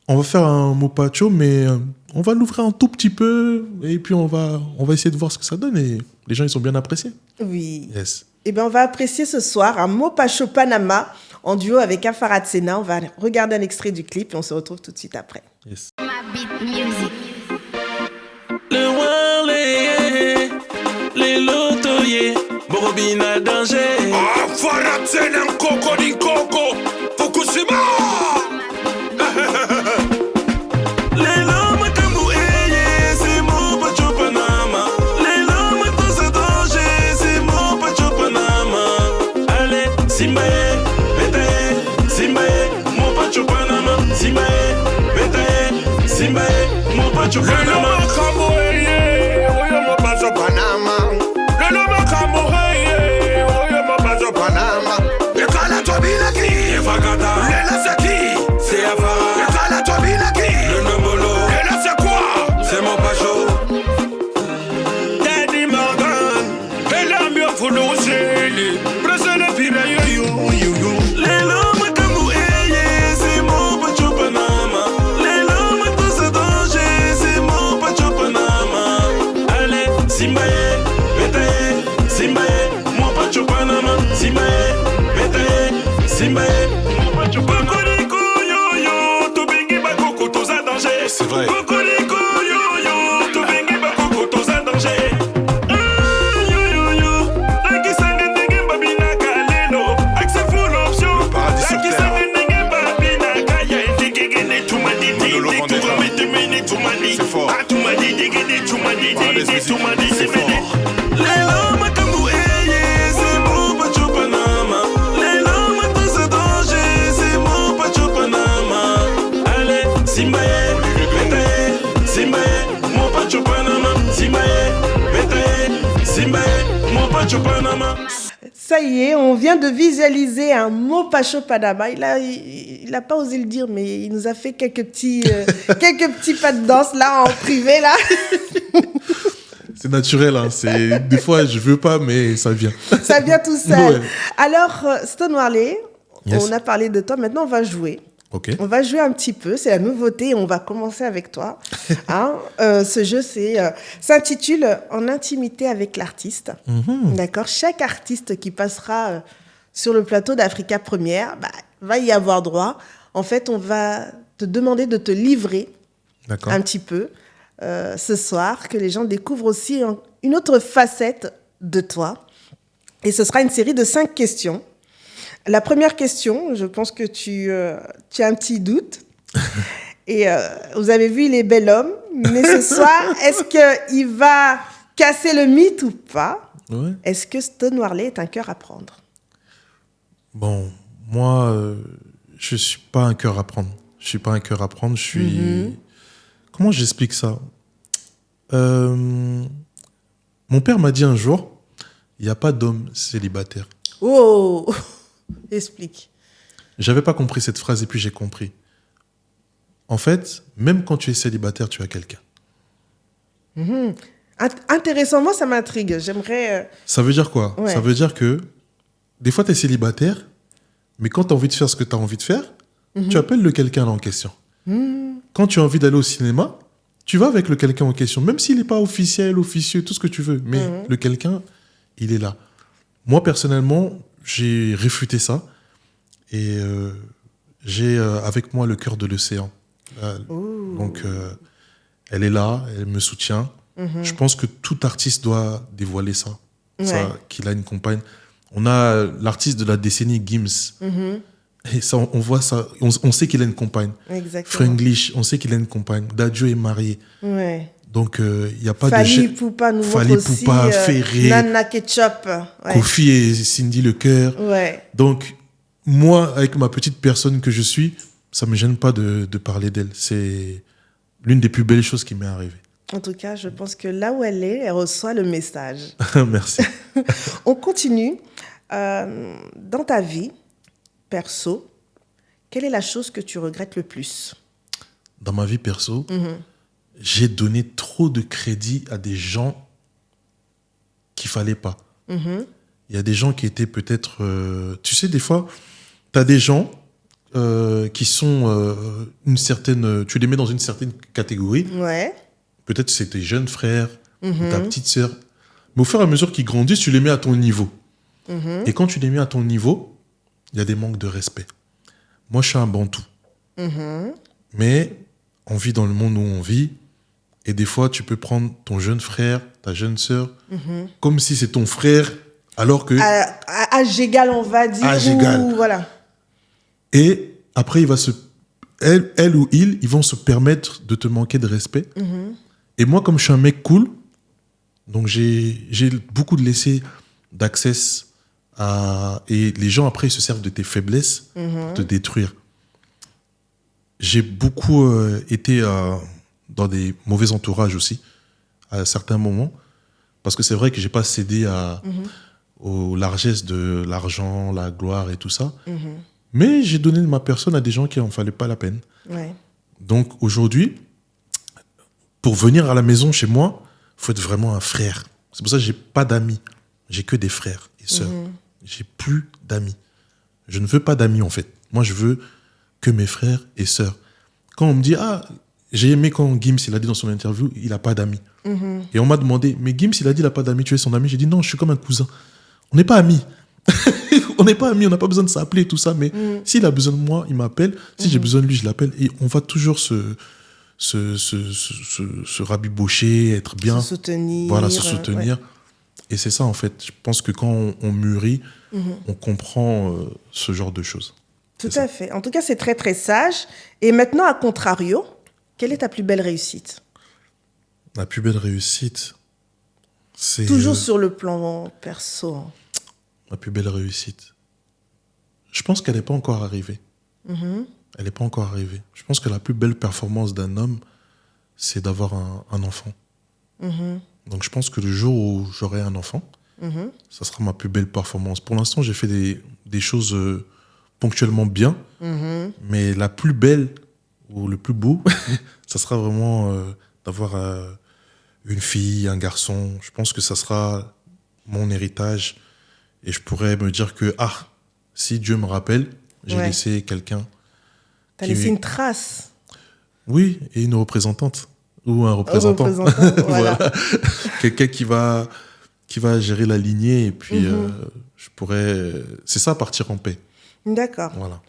on va faire un Mopacho, mais on va l'ouvrir un tout petit peu et puis on va essayer de voir ce que ça donne. Et les gens, ils sont bien appréciés. Oui. Yes. Eh bien, on va apprécier ce soir un Mopacho Panama en duo avec Afara Tsena. On va regarder un extrait du clip et on se retrouve tout de suite après. Yes. My beat music. Le wale, les lotoye, Borobina danger. Ah, Faratsena Koko di Koko, Fukushima. Les lames Kamboueye, c'est mon Pacho Panama. Les lames tous à danger, c'est mon Pacho Panama. Allez, Simbaye, Bete, Simbaye, mon Pacho Panama. Simbaye, Bete, Simbaye, mon Pacho Panama. Panama. les musiques, c'est fort. Leila Makambu Eye, c'est mon Pacho Panama. Leila Matose Danger, c'est mon Pacho Panama. Allez, Simbaye, Betaye, Simbaye, mon Pacho Panama. Simbaye, Betaye, Simbaye, mon Pacho Panama. Ça y est, on vient de visualiser un mot Pacho Panama. Il a pas osé le dire, mais il nous a fait quelques petits pas de danse là en privé là. C'est naturel, hein. Des fois je veux pas, mais ça vient. Ça vient tout seul. Ouais. Alors, Stone Marley, Yes. on a parlé de toi. Maintenant, on va jouer. Ok. On va jouer un petit peu, c'est la nouveauté, on va commencer avec toi. Hein, ce jeu s'intitule En intimité avec l'artiste. D'accord. Chaque artiste qui passera sur le plateau d'Africa Première va y avoir droit. En fait, on va te demander de te livrer D'accord. un petit peu ce soir, que les gens découvrent aussi une autre facette de toi. Et ce sera une série de 5 questions. La première question, je pense que tu as un petit doute. Et vous avez vu, il est bel homme. Mais ce soir, est-ce qu'il va casser le mythe ou pas? Ouais. Est-ce que Stone Marley est un cœur à prendre? Bon, moi, je suis pas un cœur à prendre. Je suis pas un cœur à prendre. Je suis. Comment j'explique ça? Mon père m'a dit un jour, il n'y a pas d'homme célibataire. Oh, explique. J'avais pas compris cette phrase et puis j'ai compris. En fait, même quand tu es célibataire, tu as quelqu'un. Intéressant, moi ça m'intrigue. J'aimerais. Ça veut dire quoi? Ouais. Ça veut dire que des fois, tu es célibataire, mais quand tu as envie de faire ce que tu as envie de faire, tu appelles le quelqu'un là en question. Quand tu as envie d'aller au cinéma, tu vas avec le quelqu'un en question, même s'il n'est pas officiel, officieux, tout ce que tu veux. Mais le quelqu'un, il est là. Moi, personnellement, j'ai réfuté ça. Et j'ai avec moi le cœur de l'océan. Donc, elle est là, elle me soutient. Je pense que tout artiste doit dévoiler ça, qu'il a une compagne. On a l'artiste de la décennie, Gims. Et ça, on voit ça, on sait qu'il a une compagne. Exactement. Franglish, on sait qu'il a une compagne. Dadjo est marié. Ouais. Donc, il n'y a pas Fally de... Poupa nous Fally montre aussi Poupa, Ferré, Nana Ketchup. Ouais. Kofi et Cindy Lecœur. Ouais. Donc, moi, avec ma petite personne que je suis, ça ne me gêne pas de parler d'elle. C'est l'une des plus belles choses qui m'est arrivée. En tout cas, je pense que là où elle reçoit le message. Merci. On continue. Dans ta vie perso, quelle est la chose que tu regrettes le plus? Dans ma vie perso, j'ai donné trop de crédit à des gens qu'il ne fallait pas. Il y a des gens qui étaient peut-être... tu sais, des fois, tu as des gens qui sont une certaine... Tu les mets dans une certaine catégorie. Ouais. Peut-être c'est tes jeunes frères, ou ta petite sœur. Mais au fur et à mesure qu'ils grandissent, tu les mets à ton niveau. Et quand tu les mets à ton niveau, il y a des manques de respect. Moi, je suis un bantou. Mais on vit dans le monde où on vit. Et des fois, tu peux prendre ton jeune frère, ta jeune sœur, comme si c'est ton frère, alors que... À âge égal, on va dire. Âge égal. Voilà. Et après, elle ou ils vont se permettre de te manquer de respect. Et moi, comme je suis un mec cool, donc j'ai beaucoup de laissés d'accès et les gens, après, ils se servent de tes faiblesses pour te détruire. J'ai beaucoup été dans des mauvais entourages aussi, à certains moments, parce que c'est vrai que je n'ai pas cédé aux largesses de l'argent, la gloire et tout ça. Mais j'ai donné ma personne à des gens qui n'en fallait pas la peine. Ouais. Donc aujourd'hui, pour venir à la maison chez moi, il faut être vraiment un frère. C'est pour ça que je n'ai pas d'amis. J'ai que des frères et sœurs. J'ai plus d'amis. Je ne veux pas d'amis en fait. Moi, je veux que mes frères et sœurs. Quand on me dit, j'ai aimé quand Gims, il a dit dans son interview, il n'a pas d'amis. Et on m'a demandé, mais Gims, il a dit, il n'a pas d'amis, tu es son ami. J'ai dit, non, je suis comme un cousin. On n'est pas amis. On n'est pas amis, on n'a pas besoin de s'appeler et tout ça, mais s'il a besoin de moi, il m'appelle. Si j'ai besoin de lui, je l'appelle. Et on va toujours se rabibocher, être bien. Se soutenir. Voilà, se soutenir. Et c'est ça, en fait. Je pense que quand on mûrit, on comprend ce genre de choses. Tout à fait. En tout cas, c'est très, très sage. Et maintenant, à contrario, quelle est ta plus belle réussite? La plus belle réussite, C'est Toujours sur le plan perso. ma plus belle réussite. Je pense qu'elle n'est pas encore arrivée. Elle n'est pas encore arrivée. Je pense que la plus belle performance d'un homme, c'est d'avoir un enfant. Donc je pense que le jour où j'aurai un enfant, ça sera ma plus belle performance. Pour l'instant, j'ai fait des choses ponctuellement bien, mais la plus belle ou le plus beau, ça sera vraiment d'avoir une fille, un garçon. Je pense que ça sera mon héritage et je pourrais me dire que, si Dieu me rappelle, j'ai laissé quelqu'un. T'as laissé une trace. Oui, et une représentante. Ou un représentant. Voilà. Quelqu'un qui va gérer la lignée et puis je pourrais... C'est ça, partir en paix. D'accord. Voilà.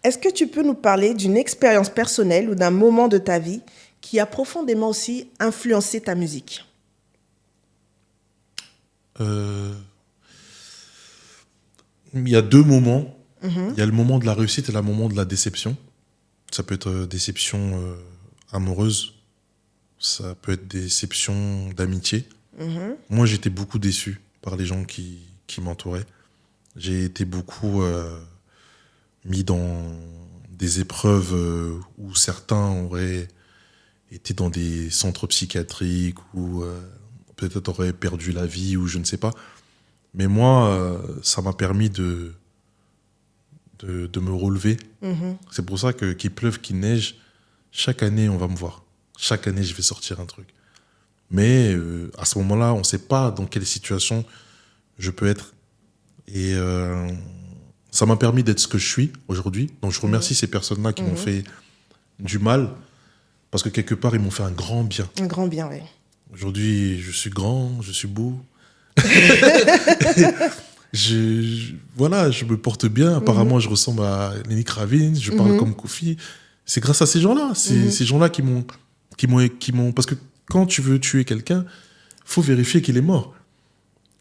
Est-ce que tu peux nous parler d'une expérience personnelle ou d'un moment de ta vie qui a profondément aussi influencé ta musique? Il y a deux moments. Il y a le moment de la réussite et le moment de la déception. Ça peut être déception amoureuse. Ça peut être déception d'amitié. Moi, j'étais beaucoup déçu par les gens qui m'entouraient. J'ai été beaucoup mis dans des épreuves où certains auraient été dans des centres psychiatriques ou peut-être auraient perdu la vie ou je ne sais pas. Mais moi, ça m'a permis de me relever. C'est pour ça que qu'il pleuve, qu'il neige, chaque année, on va me voir. Chaque année, je vais sortir un truc. Mais à ce moment-là, on ne sait pas dans quelle situation je peux être. Et ça m'a permis d'être ce que je suis aujourd'hui. Donc, je remercie ces personnes-là qui m'ont fait du mal. Parce que quelque part, ils m'ont fait un grand bien. Un grand bien, oui. Aujourd'hui, je suis grand, je suis beau. Voilà, je me porte bien. Apparemment, je ressemble à Lenny Kravitz. Je parle comme Kofi. C'est grâce à ces gens-là. C'est ces gens-là qui m'ont... Parce que quand tu veux tuer quelqu'un, il faut vérifier qu'il est mort.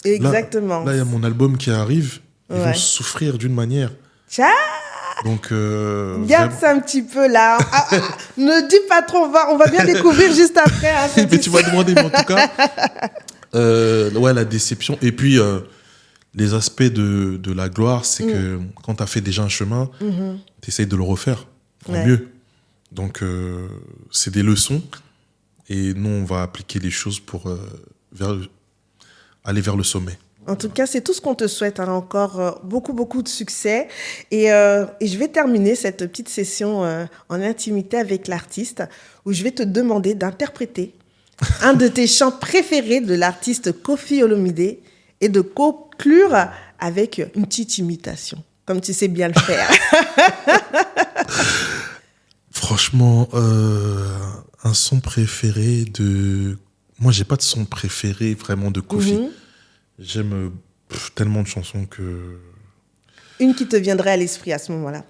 Exactement. Là, il y a mon album qui arrive. Ils vont souffrir d'une manière. Donc, garde ça un petit peu là. Ne dis pas trop, on va bien découvrir juste après. Mais tu vas demander, mais en tout cas, la déception. Et puis, les aspects de la gloire, c'est que quand tu as fait déjà un chemin, tu essayes de le refaire en mieux. Donc, c'est des leçons. Et nous, on va appliquer les choses pour aller vers le sommet. En tout cas, c'est tout ce qu'on te souhaite. Encore beaucoup, beaucoup de succès. Et je vais terminer cette petite session en intimité avec l'artiste où je vais te demander d'interpréter un de tes chants préférés de l'artiste Koffi Olomide et de conclure avec une petite imitation, comme tu sais bien le faire. Franchement, un son préféré de... Moi, j'ai pas de son préféré vraiment de Koffi. J'aime tellement de chansons que... Une qui te viendrait à l'esprit à ce moment-là.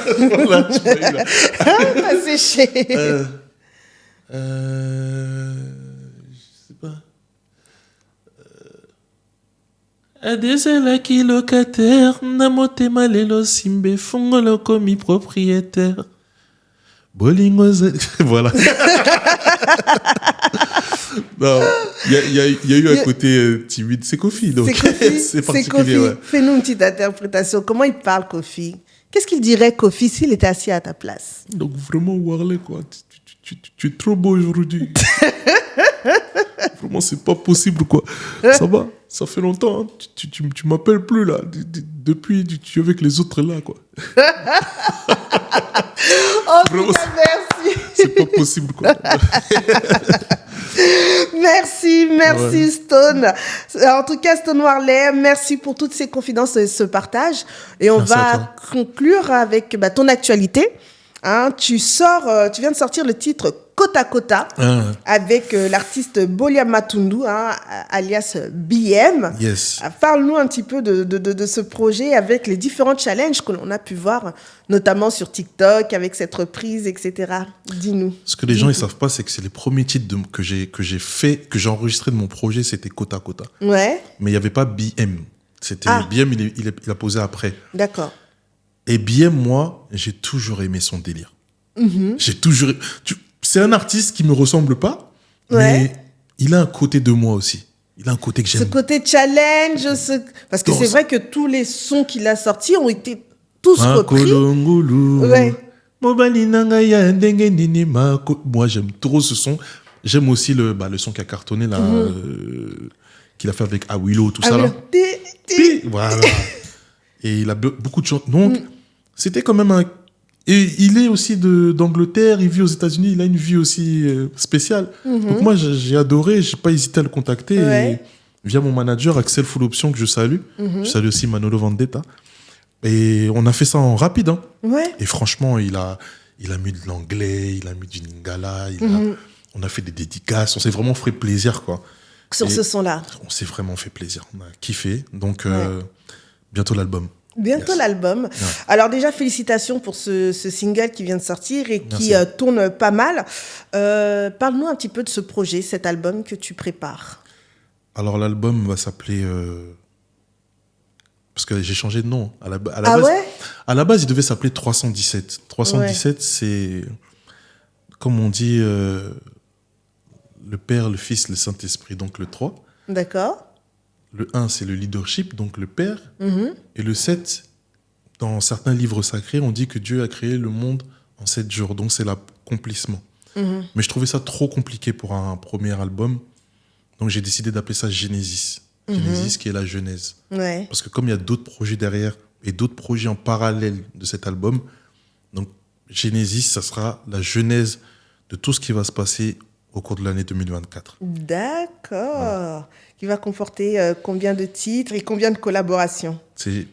Voilà, tu m'as eu là. T'as séché. Je sais pas. Adezelaki locataire, namotema lelo simbe, fongolo commis propriétaire. Bolingo voilà. Non, il y a eu un côté timide. C'est Koffi, donc c'est particulier. Ouais. Fais-nous une petite interprétation. Comment il parle, Koffi? Qu'est-ce qu'il dirait, Koffi, s'il était assis à ta place? Donc vraiment, Warley, quoi. Tu es trop beau aujourd'hui. Vraiment, c'est pas possible, quoi. Ça va, ça fait longtemps. Hein. Tu m'appelles plus, là. Depuis, tu es avec les autres, là, quoi. Oh, vraiment, merci. C'est pas possible, quoi. Merci, Stone. En tout cas, Stone Warley, merci pour toutes ces confidences et ce partage. Et on va conclure avec ton actualité. Hein, tu viens de sortir le titre Kota Kota avec l'artiste Bolia Matundu, alias BM. Yes. Parle-nous un petit peu de ce projet avec les différents challenges que l'on a pu voir, notamment sur TikTok, avec cette reprise, etc. Dis-nous. Ce que les gens ne savent pas, c'est que c'est les premiers titres que j'ai enregistrés de mon projet, c'était Kota Kota. Ouais. Mais il n'y avait pas BM. C'était BM, il a posé après. D'accord. Et bien, moi, j'ai toujours aimé son délire. J'ai toujours... C'est un artiste qui me ressemble pas, mais il a un côté de moi aussi. Il a un côté que j'aime. Ce côté challenge, parce que c'est vrai que tous les sons qu'il a sortis ont été tous repris. Ouais. Moi, j'aime trop ce son. J'aime aussi le son qui a cartonné, là, qu'il a fait avec Awilo, tout ça. Là. Voilà. Et il a beaucoup de chants. Donc, c'était quand même un... Et il est aussi d'Angleterre, il vit aux États-Unis, il a une vie aussi spéciale. Donc moi, j'ai adoré, j'ai pas hésité à le contacter. Et via mon manager, Axel Full Option, que je salue. Je salue aussi Manolo Vendetta. Et on a fait ça en rapide. Hein. Ouais. Et franchement, il a mis de l'anglais, il a mis du lingala, on a fait des dédicaces, on s'est vraiment fait plaisir, quoi. Sur ce son-là. On s'est vraiment fait plaisir, on a kiffé. Donc, bientôt l'album. Bientôt l'album. Ouais. Alors déjà, félicitations pour ce single qui vient de sortir et qui tourne pas mal. Parle-nous un petit peu de ce projet, cet album que tu prépares. Alors l'album va s'appeler... Parce que j'ai changé de nom. À la base, il devait s'appeler 317. 317, c'est... Comme on dit, le Père, le Fils, le Saint-Esprit, donc le 3. D'accord. Le 1, c'est le leadership, donc le Père. Et le 7, dans certains livres sacrés, on dit que Dieu a créé le monde en 7 jours. Donc, c'est l'accomplissement. Mais je trouvais ça trop compliqué pour un premier album. Donc, j'ai décidé d'appeler ça Genesis. Genesis, qui est la Genèse. Ouais. Parce que comme il y a d'autres projets derrière et d'autres projets en parallèle de cet album, donc Genesis, ça sera la genèse de tout ce qui va se passer au cours de l'année 2024. D'accord. Voilà. Qui va comporter combien de titres et combien de collaborations? J'ai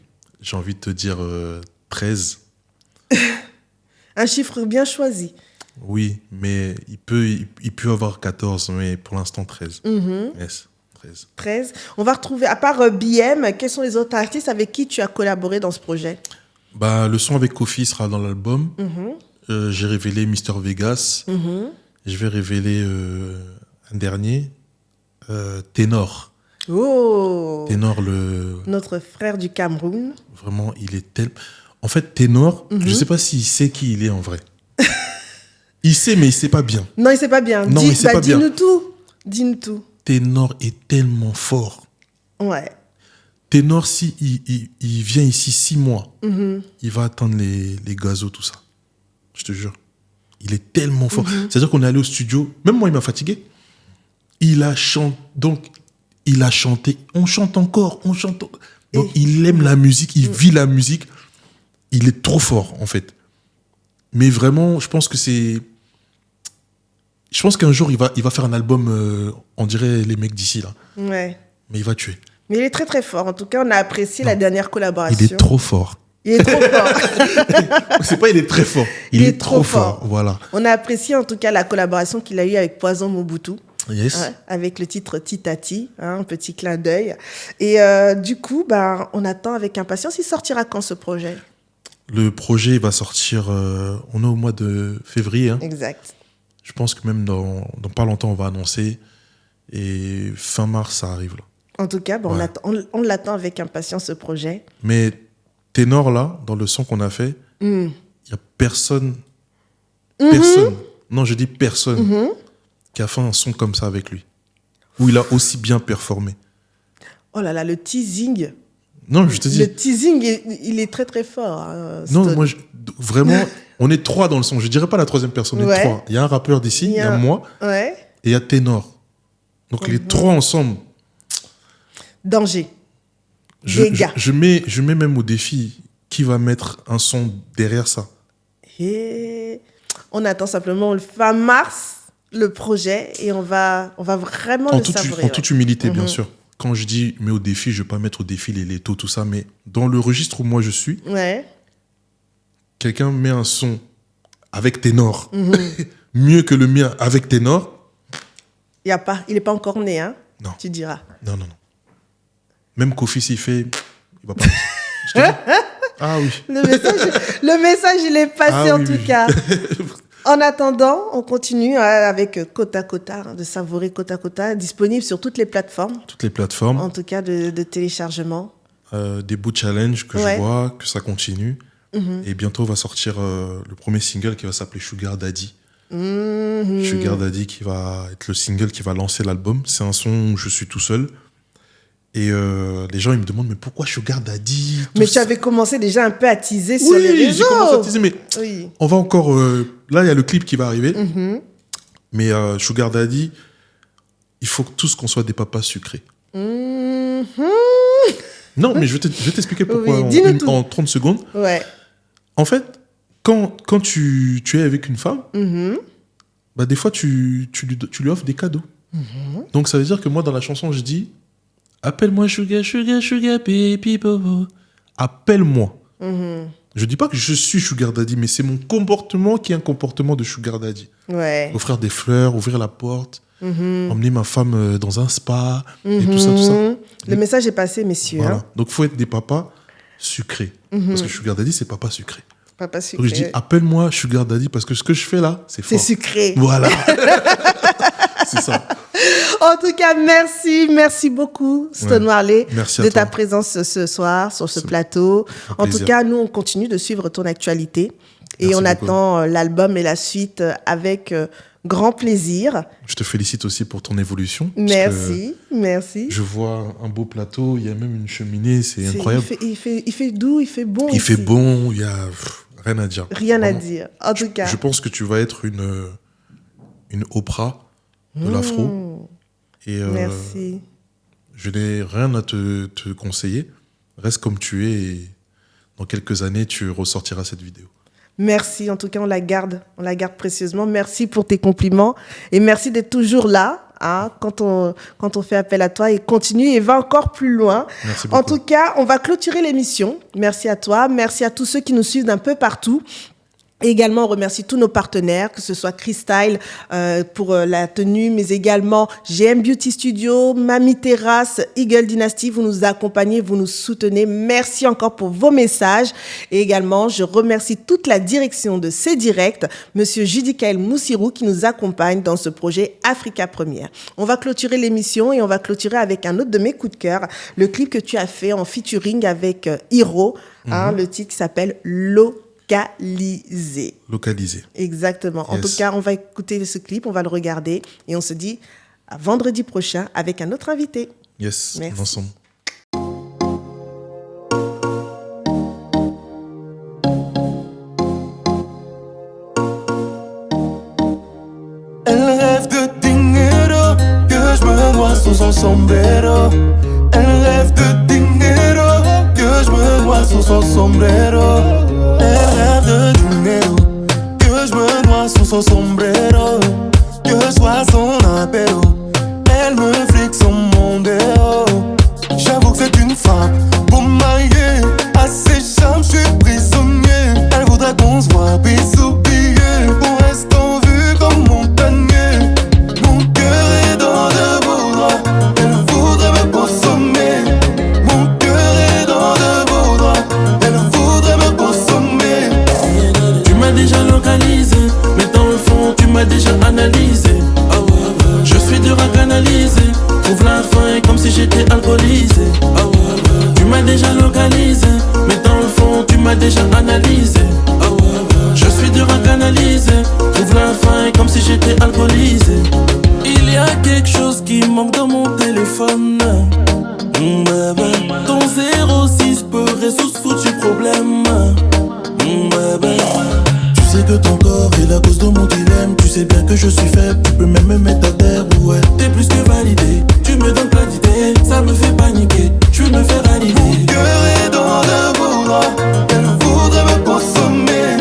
envie de te dire 13. Un chiffre bien choisi. Oui, mais il peut avoir 14, mais pour l'instant 13. Yes, 13. 13. On va retrouver, à part BM, quels sont les autres artistes avec qui tu as collaboré dans ce projet? Le son avec Kofi sera dans l'album. J'ai révélé Mister Vegas. Je vais révéler un dernier, Ténor. Oh. Ténor, notre frère du Cameroun. Vraiment, il est tel... En fait, Ténor, je ne sais pas s'il sait qui il est en vrai. Il sait, mais il ne sait pas bien. Non, il ne sait pas bien. Non, il sait pas bien. Dis-nous tout. Dis-nous tout. Ténor est tellement fort. Ouais. Ténor, si il vient ici 6 mois, il va atteindre les gazos, tout ça. Je te jure. Il est tellement fort. C'est-à-dire qu'on est allé au studio, même moi, il m'a fatigué. Il a chanté. On chante encore. Donc, il aime la musique, il vit la musique. Il est trop fort, en fait. Mais vraiment, je pense qu'un jour, il va faire un album, on dirait les mecs d'ici, là. Ouais. Mais il va tuer. Mais il est très, très fort. En tout cas, on a apprécié la dernière collaboration. Il est trop fort. Il est trop fort. C'est pas il est très fort. Il est trop fort. Voilà. On a apprécié en tout cas la collaboration qu'il a eue avec Poison Mobutu. Yes. Avec le titre Titati, un petit clin d'œil. Et du coup, on attend avec impatience. Il sortira quand ce projet? Le projet va sortir, on est au mois de février. Hein. Exact. Je pense que même dans pas longtemps, on va annoncer. Et fin mars, ça arrive là. En tout cas, on l'attend avec impatience, ce projet. Mais Ténor, là, dans le son qu'on a fait, il n'y a personne, non, je dis personne, qui a fait un son comme ça avec lui. Où il a aussi bien performé. Oh là là, le teasing. Non, je te dis. Le teasing, il est très très fort. Hein, non, moi, vraiment, on est 3 dans le son. Je dirais pas la 3e personne, on est 3. Il y a un rappeur d'ici, il y a moi, et il y a Ténor. Donc les 3 ensemble. Danger. Je mets même au défi qui va mettre un son derrière ça. Et on attend simplement le fin mars, le projet, et on va vraiment le savourer. En toute humilité, bien sûr. Quand je dis mets au défi, je ne vais pas mettre au défi les létaux, tout ça, mais dans le registre où moi je suis, quelqu'un met un son avec Ténor, mieux que le mien avec Ténor. Il n'est pas encore né, hein? Non. Tu diras. Non. Même Kofi, s'il fait, il va pas. Je te dis. Ah oui. Le message, il est passé en tout cas. En attendant, on continue avec Kota Kota, de savourer Kota Kota, disponible sur toutes les plateformes. Toutes les plateformes. En tout cas, de téléchargement. Des bouts de challenge que je vois, que ça continue. Et bientôt, on va sortir le premier single qui va s'appeler Sugar Daddy. Sugar Daddy qui va être le single qui va lancer l'album. C'est un son où je suis tout seul. Et les gens, ils me demandent, mais pourquoi Sugar Daddy? Mais tu avais commencé déjà un peu à teaser sur les réseaux. Oui, j'ai commencé à teaser, mais on va encore... là, il y a le clip qui va arriver. Mais Sugar Daddy, il faut tous qu'on soit des papas sucrés. Non, mais je vais t'expliquer pourquoi en 30 secondes. Ouais. En fait, quand tu es avec une femme, bah, des fois, tu lui offres des cadeaux. Donc, ça veut dire que moi, dans la chanson, je dis « Appelle-moi sugar, sugar, sugar, baby, bobo. » Appelle-moi. Je dis pas que je suis sugar daddy, mais c'est mon comportement qui est un comportement de sugar daddy. Ouais. Offrir des fleurs, ouvrir la porte, emmener ma femme dans un spa, et tout ça, tout ça. Le message est passé, messieurs. Voilà. Hein. Donc, il faut être des papas sucrés. Parce que sugar daddy, c'est papa sucré. Papa sucré. Donc, je dis, appelle-moi sugar daddy, parce que ce que je fais là, c'est fort. C'est sucré. Voilà. C'est ça. En tout cas, merci beaucoup, Stone Marley, de ta présence ce soir sur ce plateau. En tout cas, nous, on continue de suivre ton actualité et on attend l'album et la suite avec grand plaisir. Je te félicite aussi pour ton évolution. Merci. Je vois un beau plateau, il y a même une cheminée, c'est incroyable. Il fait doux, il fait bon. Il fait bon, il y a rien à dire. Rien à dire, en tout cas. Je pense que tu vas être une Oprah de l'afro. Et merci. Je n'ai rien à te conseiller. Reste comme tu es et dans quelques années, tu ressortiras cette vidéo. Merci, en tout cas, on la garde précieusement. Merci pour tes compliments et merci d'être toujours là hein, quand on fait appel à toi et continue et va encore plus loin. Merci beaucoup. En tout cas, on va clôturer l'émission. Merci à toi, merci à tous ceux qui nous suivent d'un peu partout. Et également, on remercie tous nos partenaires, que ce soit Crystyle pour la tenue, mais également GM Beauty Studio, Mamie Terrace, Eagle Dynasty. Vous nous accompagnez, vous nous soutenez. Merci encore pour vos messages. Et également, je remercie toute la direction de C-Direct, Monsieur Judicaël Moussirou, qui nous accompagne dans ce projet Africa Première. On va clôturer l'émission et on va clôturer avec un autre de mes coups de cœur, le clip que tu as fait en featuring avec Hiro, hein, le titre qui s'appelle Localisé. Exactement. Yes. En tout cas, on va écouter ce clip, on va le regarder et on se dit à vendredi prochain avec un autre invité. Yes, merci. Ensemble. Elle rêve de dinero, que je me noie sous son sombrero. Elle rêve de dinero, que je me noie sous son sombrero. Elle rêve de dinero, que je me noie sous son sombrero, que je sois son apéro. Elle me flique son mondeo. J'avoue que c'est une femme pour mailler. À ses charmes, je suis prisonnier. Elle voudrait qu'on se voit puis s'oublier. On reste en vue comme montagneux. Mon cœur est dans de beaux draps. Elle voudrait me consommer. Mon cœur est dans de beaux draps. Elle voudrait me consommer. Tu m'as déjà localisé, mais dans le fond tu m'as déjà analysé. Je suis dur à canaliser, trouve la fin comme si j'étais alcoolisé. Tu m'as déjà localisé, mais dans le fond tu m'as déjà analysé. Je suis dur à canaliser, trouve la fin comme si j'étais alcoolisé. Il y a quelque chose qui manque dans mon téléphone. Ton 06 peut résoudre ce foutu problème. Tu sais que ton corps est la cause de mon dilemme. Tu sais bien que je suis faible, tu peux même me mettre à terre, ouais. T'es plus que validé, tu me donnes plein d'idées. Ça me fait paniquer, je veux me faire valider. Mon cœur est dans de beaux draps. Elle voudrait me consommer.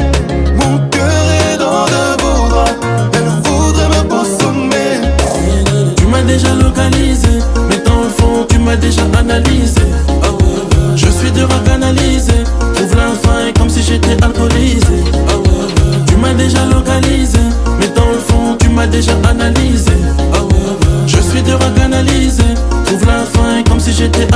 Mon cœur est dans de beaux draps. Elle voudrait me consommer. Tu m'as déjà localisé, mais dans le fond tu m'as déjà analysé. Je suis dur à canaliser, trouve la fin comme si j'étais alcoolisé. Tu m'as déjà localisé, mais dans le fond tu m'as déjà analysé. Je suis dur à canaliser, trouve la fin comme si j'étais